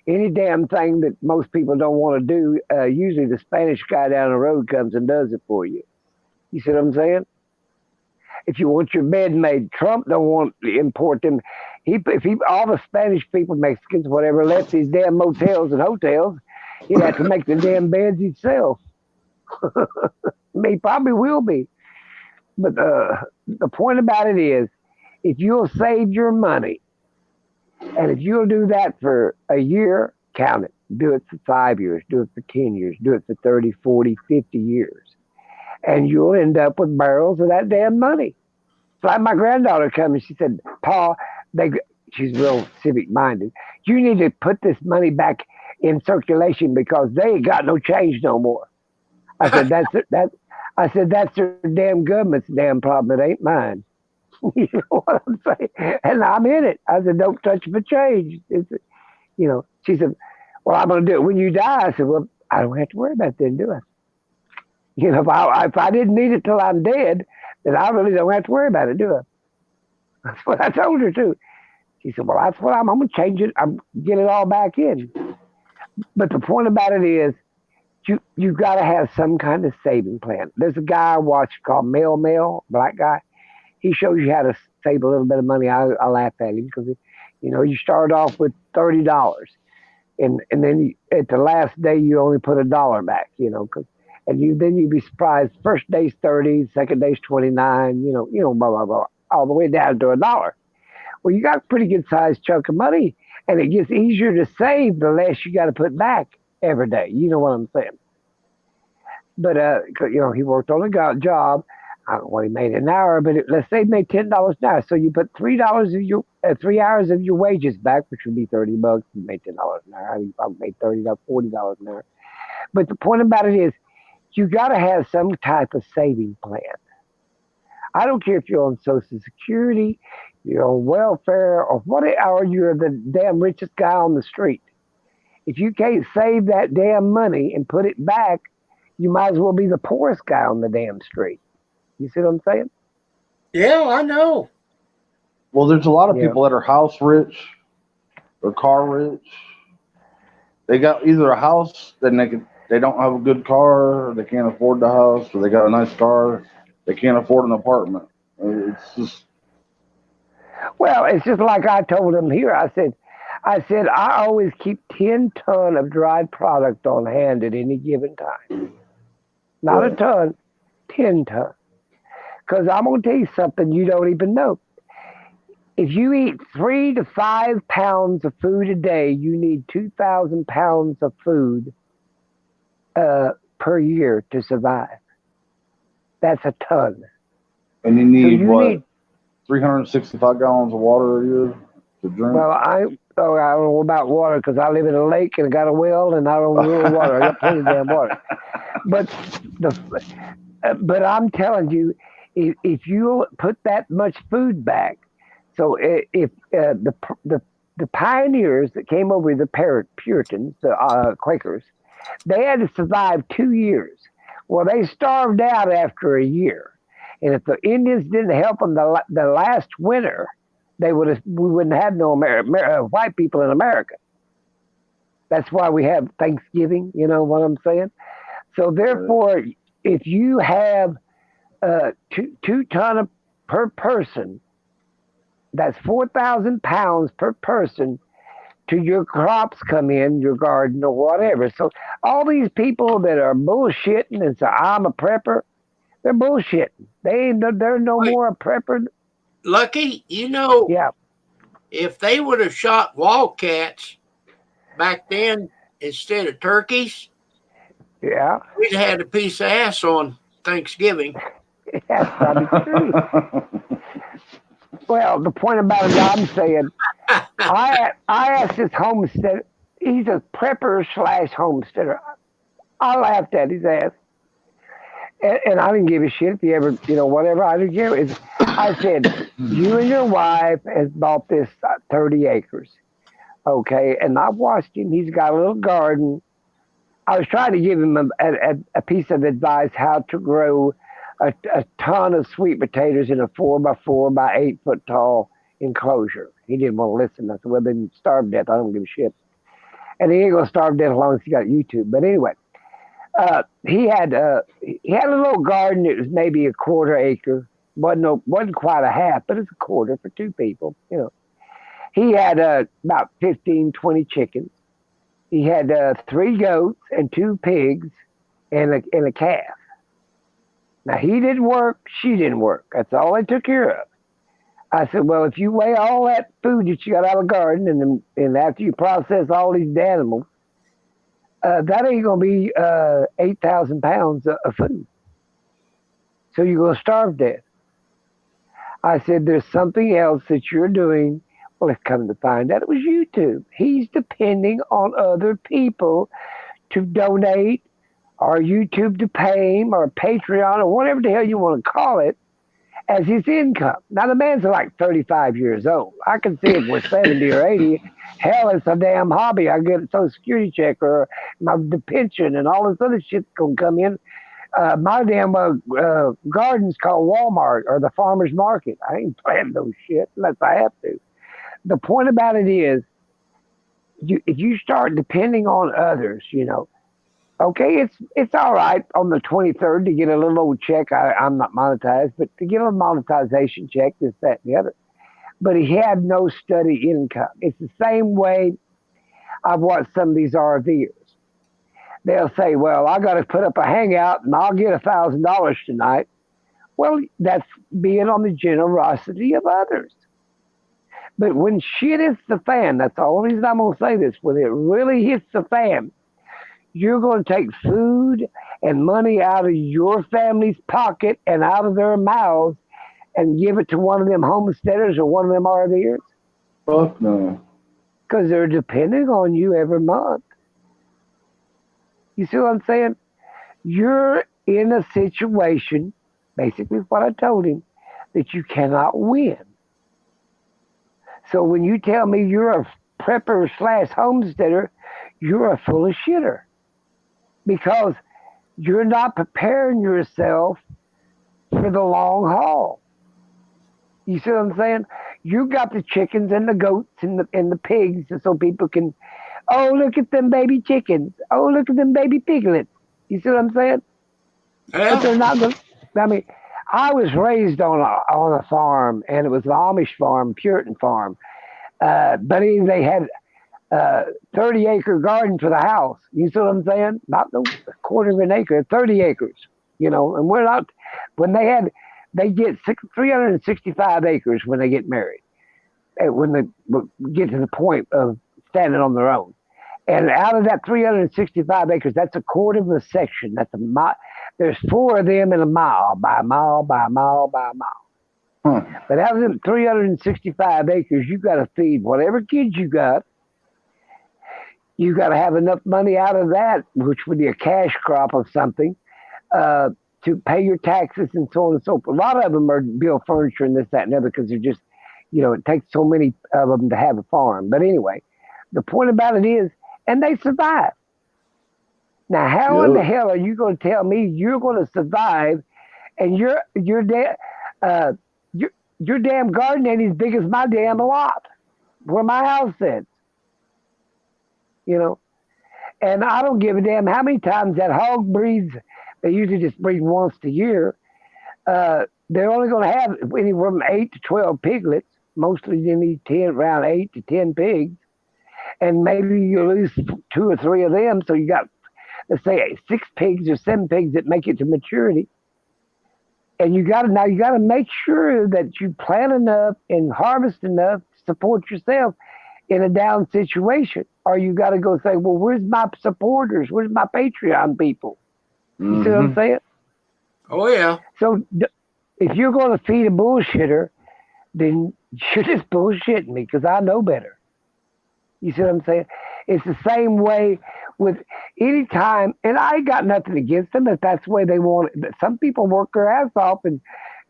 Any damn thing that most people don't want to do, usually the Spanish guy down the road comes and does it for you. You see what I'm saying? If you want your bed made, Trump don't want to import them. All the Spanish people, Mexicans, whatever, left these damn motels and hotels, he'd have to make the damn beds himself. He probably will be. But the point about it is, if you'll save your money, and if you'll do that for a year, count it. Do it for 5 years. Do it for 10 years. Do it for 30, 40, 50 years. And you'll end up with barrels of that damn money. It's like my granddaughter come and she said, "Pa, she's real civic minded. You need to put this money back in circulation because they ain't got no change no more." I said, that's their damn government's damn problem. It ain't mine. You know what I'm saying? And I'm in it. I said, don't touch my change. She said, well, I'm going to do it when you die. I said, well, I don't have to worry about it then, do I? If I didn't need it till I'm dead, then I really don't have to worry about it, do I? That's what I told her too. She said, well, that's what I'm going to change it. I'm get it all back in. But the point about it is, you got to have some kind of saving plan. There's a guy I watch called Mel, black guy. He shows you how to save a little bit of money. I laugh at him because, you start off with $30, and then at the last day you only put $1 back. Then you'd be surprised. First day's 30, second day's 29. Blah blah blah, all the way down to $1. Well, you got a pretty good sized chunk of money, and it gets easier to save the less you got to put back every day. You know what I'm saying? But he worked on a job. I don't know what he made an hour, but let's say he made $10 an hour. So you put $3 of your 3 hours of your wages back, which would be $30. You made $10 an hour. I mean, I made $40 an hour. But the point about it is, you got to have some type of saving plan. I don't care if you're on Social Security, you're on welfare, or you're the damn richest guy on the street. If you can't save that damn money and put it back, you might as well be the poorest guy on the damn street. You see what I'm saying? Yeah, I know. Well, there's a lot of people that are house rich or car rich. They got either a house, then they don't have a good car, or they can't afford the house, or they got a nice car, they can't afford an apartment. It's just. Well, it's just like I told them here. I said, I always keep 10 ton of dried product on hand at any given time. Not a ton, 10 ton. Because I'm going to tell you something you don't even know. If you eat 3 to 5 pounds of food a day, you need 2,000 pounds of food per year to survive. That's a ton. And you need 365 gallons of water a year to drink? Well, I don't know about water because I live in a lake and I got a well and I don't know water. I got plenty of damn water. But I'm telling you, if you put that much food back, So if the pioneers that came over, the Puritans, the Quakers, they had to survive 2 years. Well, they starved out after a year, and if the Indians didn't help them the last winter, we wouldn't have no white people in America. That's why we have Thanksgiving. You know what I'm saying? So therefore, if you have 2 ton per person, that's 4,000 pounds per person to your crops come in your garden or whatever. So all these people that are bullshitting and say I'm a prepper, they're bullshitting. They're no Wait. more a prepper. Lucky, you know, Yeah, if they would have shot wildcats back then instead of turkeys, yeah, we'd have had a piece of ass on Thanksgiving. that's probably true. Well, the point about it, I'm saying, I asked this homesteader. He's a prepper / homesteader. I laughed at his ass, and I didn't give a shit if he ever, whatever. I didn't care. I said, you and your wife has bought this 30 acres, okay? And I watched him. He's got a little garden. I was trying to give him a piece of advice how to grow a ton of sweet potatoes in a 4x4 by 8 foot tall enclosure. He didn't want to listen. I said, well, then starve to death. I don't give a shit. And he ain't gonna starve to death as long as he got YouTube. But anyway, he had a little garden. It was maybe a quarter acre. wasn't quite a half, but it's a quarter for 2 people. He had about 15, 20 chickens. He had 3 goats and 2 pigs and a calf. Now, he didn't work, she didn't work. That's all they took care of. I said, well, if you weigh all that food that you got out of the garden and after you process all these animals, that ain't going to be 8,000 pounds of food. So you're going to starve to death. I said, there's something else that you're doing. Well, it's come to find out it was YouTube. He's depending on other people to donate or YouTube to pay him or Patreon or whatever the hell you want to call it as his income. Now, the man's like 35 years old. I can see if we're 70 or 80. Hell, it's a damn hobby. I get a Social Security check or the pension and all this other shit's going to come in. My damn garden's called Walmart or the farmer's market. I ain't planting those shit unless I have to. The point about it is, if you start depending on others, okay, it's all right on the 23rd to get a little old check. I'm not monetized, but to get a monetization check, this, that, and the other. But he had no steady income. It's the same way I've watched some of these RVers. They'll say, well, I got to put up a hangout and I'll get $1,000 tonight. Well, that's being on the generosity of others. But when shit hits the fan, that's the only reason I'm going to say this, when it really hits the fan, you're going to take food and money out of your family's pocket and out of their mouths and give it to one of them homesteaders or one of them RVers? Fuck no. Because they're depending on you every month. You see what I'm saying? You're in a situation, basically what I told him, that you cannot win. So when you tell me you're a prepper / homesteader, you're a full of shitter. Because you're not preparing yourself for the long haul. You see what I'm saying? You got the chickens and the goats and the pigs so people can, oh, look at them baby chickens. Oh, look at them baby piglets. You see what I'm saying? Yeah. But they're not going to, I mean, I was raised on a farm, and it was an Amish farm, Puritan farm. But they had 30-acre garden for the house. You see what I'm saying? Not a quarter of an acre, 30 acres. And we're not, they get 365 acres when they get married, when they get to the point of standing on their own. And out of that 365 acres, that's a quarter of a section. That's a mile. There's 4 of them in a mile, by a mile, by a mile, by a mile. But out of them 365 acres, you got to feed whatever kids you got. You got to have enough money out of that, which would be a cash crop of something, to pay your taxes and so on and so forth. A lot of them are build furniture and this, that, and other because they're just it takes so many of them to have a farm. But anyway, the point about it is, and they survive. Now, how in the Yep. hell are you going to tell me you're going to survive and uh, your your damn garden ain't as big as my damn lot where my house sits, you know? And I don't give a damn how many times that hog breeds. They usually just breed once a year. They're only going to have anywhere from 8 to 12 piglets. Mostly you need 10, around 8 to 10 pigs. And maybe you lose 2 or 3 of them. So you got, let's say, 6 pigs or 7 pigs that make it to maturity. And you got to make sure that you plant enough and harvest enough to support yourself in a down situation. Or you got to go say, well, where's my supporters? Where's my Patreon people? You see what I'm saying? Oh yeah. So if you're going to feed a bullshitter, then you're just bullshitting me because I know better. You see what I'm saying? It's the same way with any time, and I got nothing against them if that's the way they want it. But some people work their ass off and,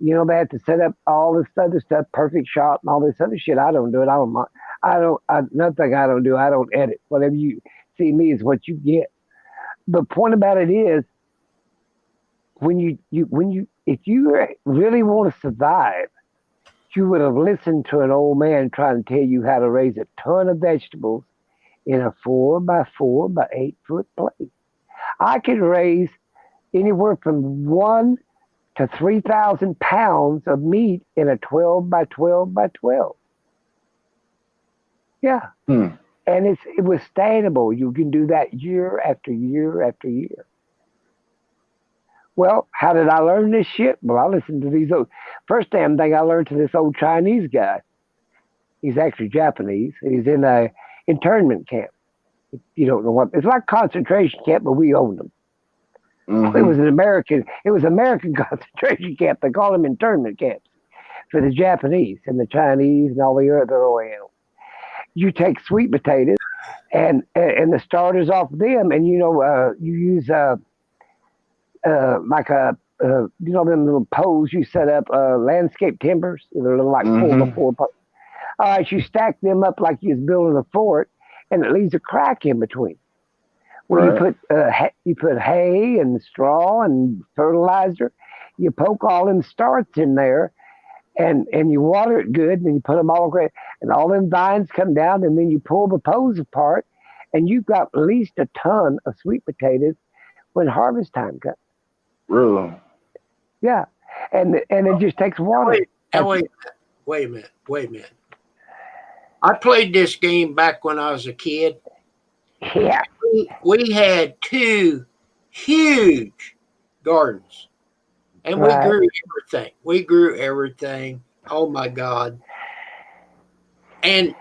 they have to set up all this other stuff, perfect shot and all this other shit. I don't do it. Nothing I don't do. I don't edit. Whatever you see me is what you get. The point about it is, if you really want to survive, you would have listened to an old man trying to tell you how to raise a ton of vegetables in a 4 by 4 by 8 foot plate. I could raise anywhere from 1 to 3,000 pounds of meat in a 12 by 12 by 12. Yeah. And it was sustainable. You can do that year after year after year. Well, how did I learn this shit? Well, I listened to these old. First damn thing I learned to this old Chinese guy. He's actually Japanese. He's in a internment camp. You don't know what it's like, concentration camp, but we owned them. It was American concentration camp. They call them internment camps for the Japanese and the Chinese and all the other Orientals. You take sweet potatoes and the starters off of them, and you use like them little poles you set up, landscape timbers. They're little like 4 by 4 poles. All right, you stack them up like you was building a fort, and it leaves a crack in between. Where you put hay and straw and fertilizer. You poke all them starts in there, and you water it good, and then you put them all great, and all them vines come down, and then you pull the poles apart, and you've got at least a ton of sweet potatoes when harvest time comes. Really? Yeah, and it just takes water. Wait a minute. I played this game back when I was a kid. Yeah. We had 2 huge gardens, and Right. We grew everything. Oh my God! And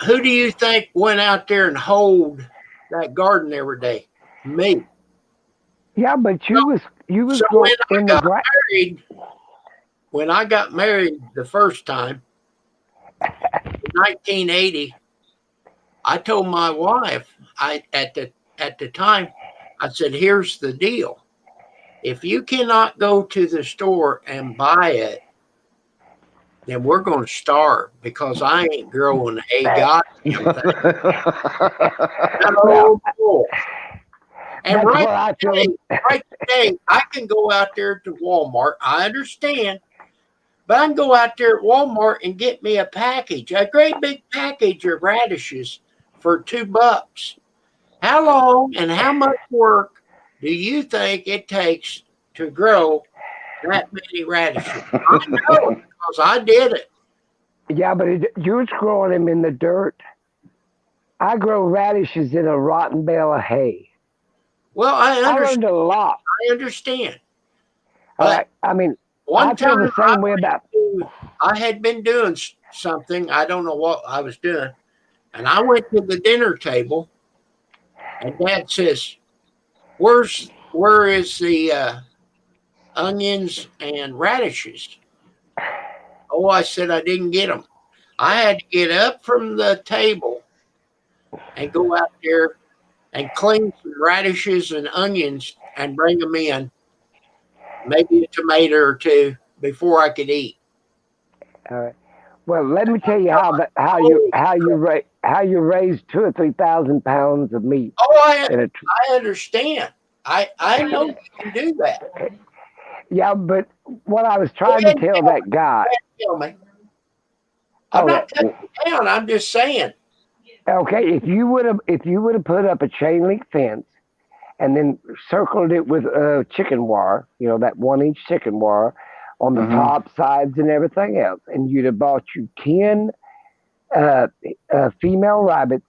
who do you think went out there and hoed that garden every day? Me. Yeah, but you was So going in the when I got married the first time in 1980, I told my wife, at the time, I said, here's the deal. If you cannot go to the store and buy it, then we're going to starve because I ain't growing a goddamn thing. No more. And That's right what I feel. today, I can go out there to Walmart. I understand. But I can go out there at Walmart and get me a great big package of radishes for $2. How long and how much work do you think it takes to grow that many radishes? I know it because I did it. Yeah, but you're growing them in the dirt. I grow radishes in a rotten bale of hay. Well, I learned a lot. I understand. But I mean, one I feel time the same way about. I had been doing something. I don't know what I was doing. And I went to the dinner table, and Dad says, where is the onions and radishes? Oh, I said I didn't get them. I had to get up from the table and go out there and clean some radishes and onions and bring them in, maybe a tomato or 2 before I could eat. All right. Well, let me tell you how you raise 2 or 3 thousand pounds of meat Oh, in a. I understand. I know you can do that. Yeah, but what I was Go trying to ahead and tell that guy. tell me. I'm Okay, not cutting you down. I'm just saying. okay. If you would have put up a chain link fence and then circled it with chicken wire, that 1 inch chicken wire on the Mm-hmm. top, sides, and everything else, and you'd have bought you 10 uh, female rabbits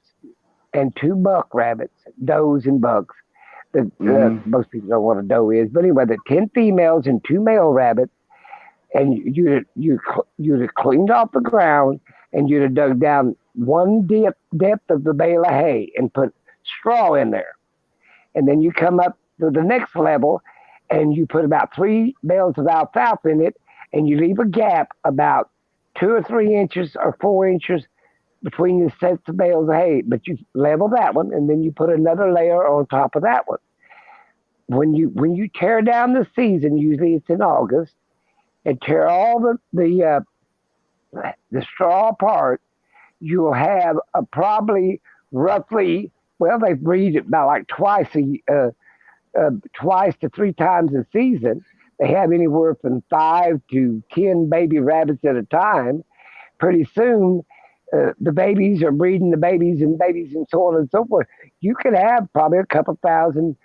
and 2 buck rabbits, does and bucks. Mm-hmm. Most people don't know what a doe is, but anyway, the 10 females and 2 male rabbits, and you'd have cleaned off the ground, and you'd have dug down one depth of the bale of hay and put straw in there, and then you come up to the next level, and you put about 3 bales of alfalfa in it, and you leave a gap about 2 or 3 inches or 4 inches between the sets of bales of hay, but you level that one, and then you put another layer on top of that one. When you tear down the season, usually it's in August, and tear all the straw apart, you'll have a probably roughly, well, they breed it about like twice to 3 times a season. They have anywhere from 5 to 10 baby rabbits at a time. Pretty soon, the babies are breeding the babies and so on and so forth. You could have probably a couple thousand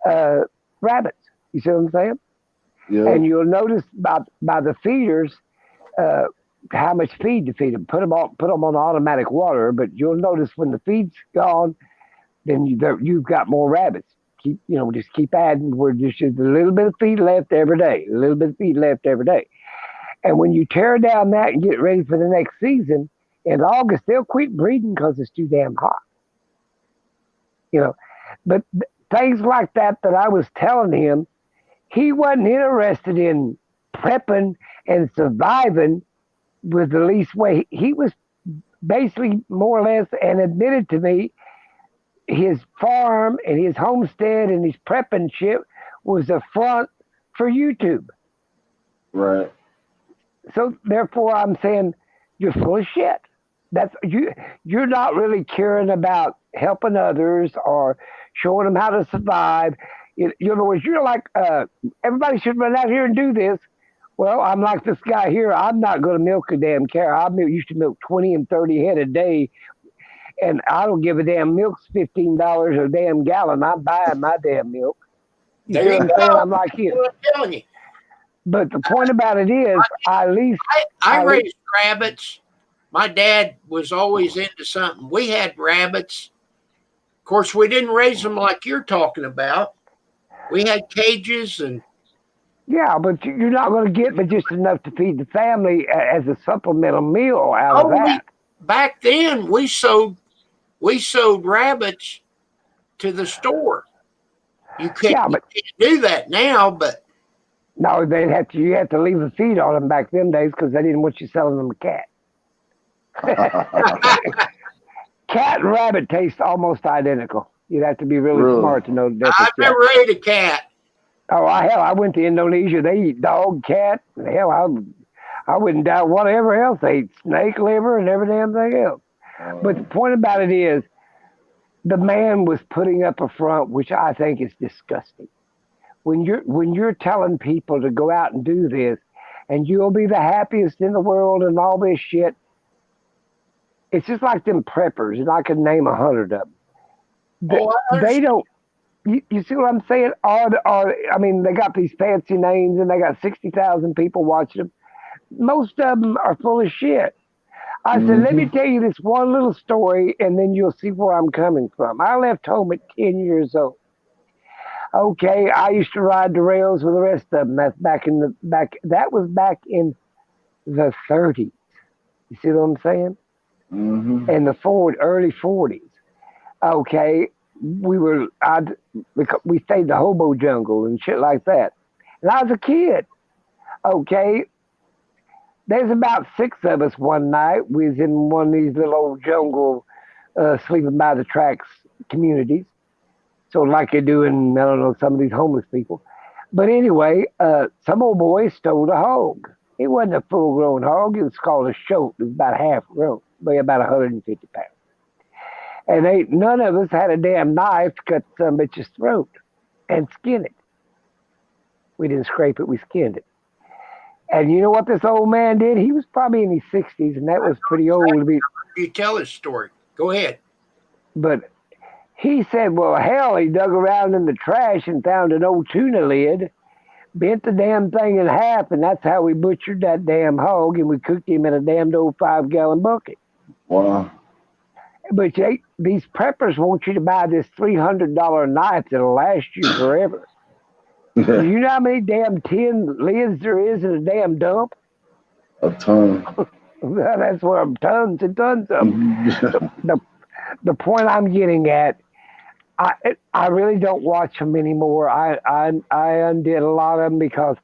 uh, rabbits. You see what I'm saying? Yeah. And you'll notice by the feeders uh, how much feed to feed them. Put them on automatic water, but you'll notice when the feed's gone, then you've got more rabbits. Just keep adding. Where there's just a little bit of feed left every day, a little bit of feed left every day. And when you tear down that and get ready for the next season, in August they'll quit breeding because it's too damn hot. You know, but things like that I was telling him, he wasn't interested in prepping and surviving with the least way. He was basically more or less, and admitted to me, his farm and his homestead and his prepping shit was a front for YouTube. Right. So therefore, I'm saying you're full of shit. That's you. You're not really caring about helping others or showing them how to survive. In other words, you're like everybody should run out here and do this. Well, I'm like this guy here. I'm not going to milk a damn cow. Used to milk 20 and 30 head a day, and I don't give a damn. Milk's $15 a damn gallon. I'm buying my damn milk. You see There what you I'm saying? go. I'm like That's you. what I'm telling you. But the point about it is, at least I I raised rabbits. My dad was always into something. We had rabbits. Of course, we didn't raise them like you're talking about. We had cages and yeah, but you're not going to get but just enough to feed the family as a supplemental meal out of oh, we that. back then we sold rabbits to the store. You can't, Yeah, you but can't do that now, but no, you had to leave a feed on them back them days because they didn't want you selling them a cat. Cat and rabbit taste almost identical. You'd have to be really Really? smart to know the I've difference. Yeah. never ate a cat. Oh, hell, I went to Indonesia. They eat dog, cat. Hell, I wouldn't doubt whatever else they eat, snake liver and every damn thing else. But the point about it is, the man was putting up a front, which I think is disgusting. When you're telling people to go out and do this, and you'll be the happiest in the world and all this shit, it's just like them preppers, and I could name 100 of them. Oh, I They understand. don't. You see what I'm saying? I mean, they got these fancy names, and they got 60,000 people watching them. Most of them are full of shit. I said, let Mm-hmm. me tell you this one little story, and then you'll see where I'm coming from. I left home at 10 years old. Okay, I used to ride the rails with the rest of them. That's back in the back. That was back in the 30s. You see what I'm saying? Mm-hmm. In the early 40s. Okay, we stayed the hobo jungle and shit like that. And I was a kid. Okay, there's about 6 of us one night. We was in one of these little old jungle, sleeping by the tracks communities. So like they do in, I don't know, some of these homeless people. But anyway, some old boy stole a hog. It wasn't a full grown hog. It was called a shoat. It was about half grown, weighed about 150 pounds. And none of us had a damn knife to cut some bitch's throat and skin it. We didn't scrape it, we skinned it. And you know what this old man did? He was probably in his 60s, and that was pretty old to be. You tell his story. Go ahead. But he said, well, hell, he dug around in the trash and found an old tuna lid, bent the damn thing in half, and that's how we butchered that damn hog, and we cooked him in a damned old 5-gallon bucket. Wow. But these preppers want you to buy this $300 knife that'll last you forever. Do you know how many damn tin lids there is in a damn dump? A ton. That's where tons and tons of them. The point I'm getting at, I really don't watch them anymore. I undid a lot of them because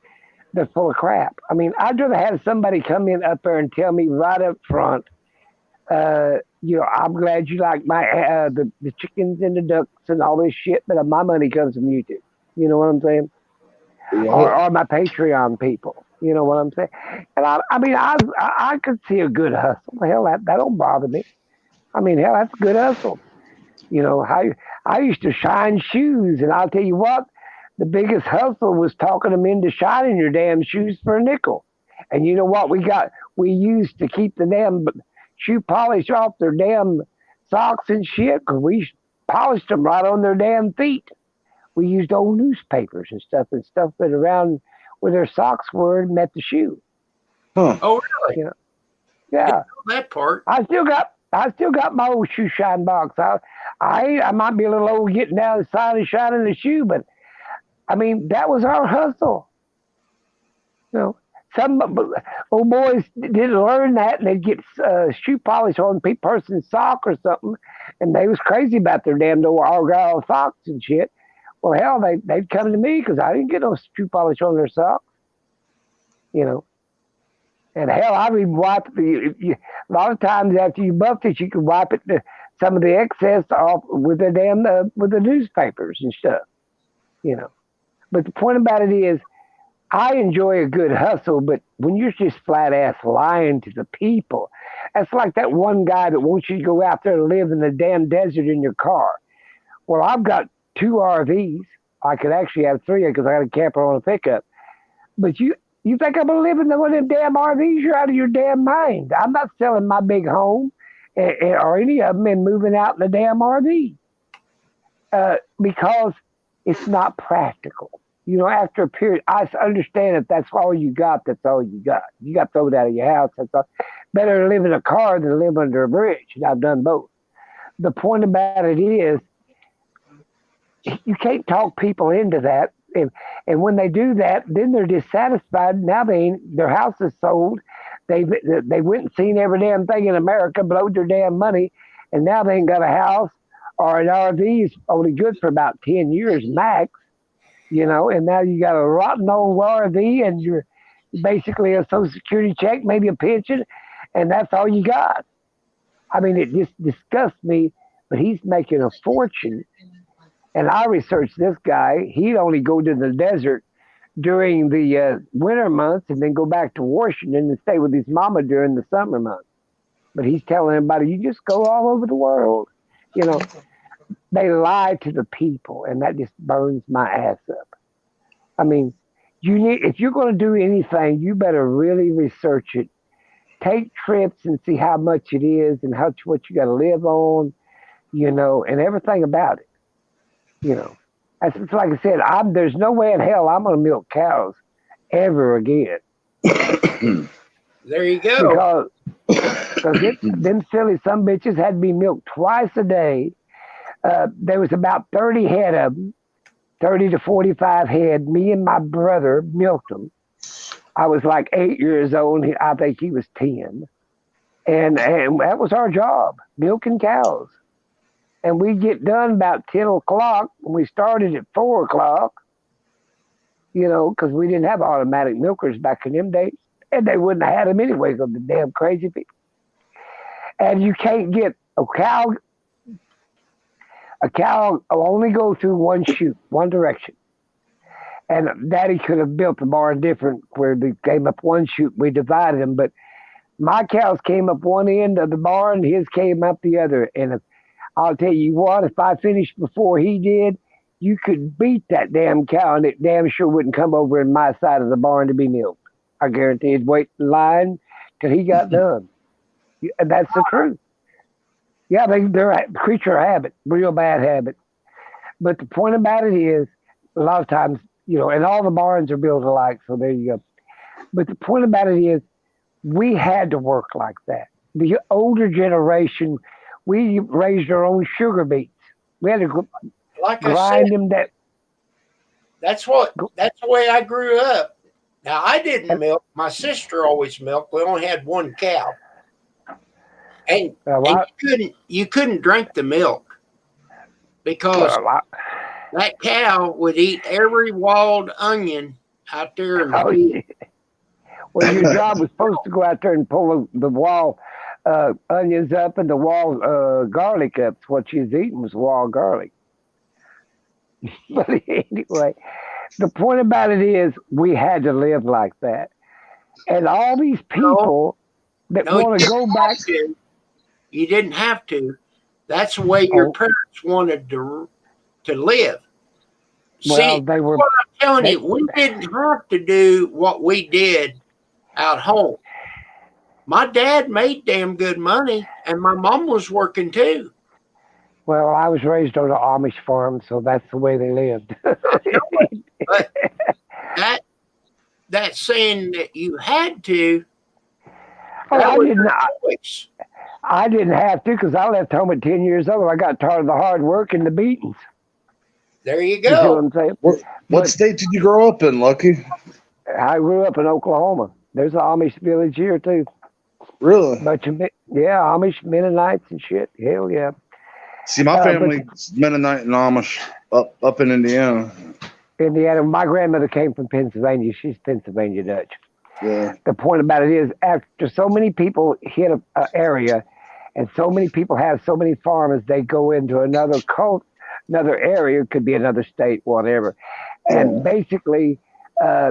they're full of crap. I mean, I'd rather have somebody come in up there and tell me right up front, I'm glad you like my the chickens and the ducks and all this shit, but my money comes from YouTube. You know what I'm saying? Yeah. Or my Patreon people. You know what I'm saying? And I could see a good hustle. Hell, that don't bother me. I mean, hell, that's a good hustle. You know, I used to shine shoes, and I'll tell you what, the biggest hustle was talking them into shining your damn shoes for a nickel. And you know what we used to keep the damn shoe polish off their damn socks and shit, because we polished them right on their damn feet. We used old newspapers and stuff that around where their socks were and met the shoe. Huh. Oh, really? You know? Yeah. That part. I still got my old shoe shine box. I might be a little old getting down the side and shining the shoe, but I mean that was our hustle. You know, some old boys didn't learn that, and they'd get shoe polish on a person's sock or something, and they was crazy about their damn old Argyle socks and shit. Well, hell, they'd come to me because I didn't get no shoe polish on their socks. You know. And hell, I even wipe a lot of times after you buffed it, you can wipe it some of the excess off with the damn with the newspapers and stuff, you know. But the point about it is, I enjoy a good hustle, but when you're just flat ass lying to the people, that's like that one guy that wants you to go out there and live in the damn desert in your car. Well, I've got 2 RVs. I could actually have 3 because I got a camper on a pickup. But you think I'm going to live in one of them damn RVs? You're out of your damn mind. I'm not selling my big home or any of them and moving out in the damn RV because it's not practical. You know, after a period, I understand if that's all you got, that's all you got. You got thrown out of your house. That's all. Better to live in a car than live under a bridge. And I've done both. The point about it is, you can't talk people into that. And when they do that, then they're dissatisfied. Now their house is sold. They went and seen every damn thing in America, blowed their damn money, and now they ain't got a house or an RV is only good for about 10 years max, you know, and now you got a rotten old RV and you're basically a Social Security check, maybe a pension, and that's all you got. I mean, it just disgusts me, but he's making a fortune. And I researched this guy. He'd only go to the desert during the winter months and then go back to Washington and stay with his mama during the summer months. But he's telling everybody, you just go all over the world. You know, they lie to the people, and that just burns my ass up. I mean, if you're going to do anything, you better really research it. Take trips and see how much it is and what you got to live on, you know, and everything about it. You know, it's like I said, there's no way in hell I'm going to milk cows ever again. There you go. Because them silly some bitches had to be milked twice a day. There was about 30 head of them, 30 to 45 head. Me and my brother milked them. I was like 8 years old. I think he was 10. And that was our job, milking cows. And we'd get done about 10 o'clock. And we started at 4 o'clock, you know, because we didn't have automatic milkers back in them days. And they wouldn't have had them anyway because the damn crazy people. And you can't get a cow will only go through one chute, one direction. And Daddy could have built the barn different, where they came up one chute, we divided them. But my cows came up one end of the barn, his came up the other. And I'll tell you what, if I finished before he did, you could beat that damn cow, and it damn sure wouldn't come over in my side of the barn to be milked. I guarantee he'd wait in line till he got done. And that's the truth. Yeah, they're a creature of habit, real bad habit. But the point about it is, a lot of times, and all the barns are built alike, so there you go. But the point about it is, we had to work like that. The older generation, we raised our own sugar beets. We had to Like I grind said, them. that's the way I grew up. Now I didn't milk. My sister always milked. We only had one cow, and you couldn't drink the milk because that cow would eat every walled onion out there in the field. Well, your job was supposed to go out there and pull the wall onions up and the wall garlic up. What she was eating was wall garlic. But anyway, the point about it is, we had to live like that. And all these people that want to go back. You didn't have to. That's the way your parents wanted to live. Well, See, what I'm telling you, we didn't have to do what we did out home. My dad made damn good money, and my mom was working too. Well, I was raised on an Amish farm, so that's the way they lived. But that saying that you had to. I didn't have to, because I left home at 10 years old. I got tired of the hard work and the beatings. There you You see what go. I'm saying? What state did you grow up in, Lucky? I grew up in Oklahoma. There's an Amish village here too. Really? Amish Mennonites and shit. Hell yeah. See, my family's Mennonite and Amish up in Indiana. Indiana. My grandmother came from Pennsylvania. She's Pennsylvania Dutch. Yeah. The point about it is, after so many people hit an area, and so many people have so many farmers, they go into another area. It could be another state, whatever. And basically,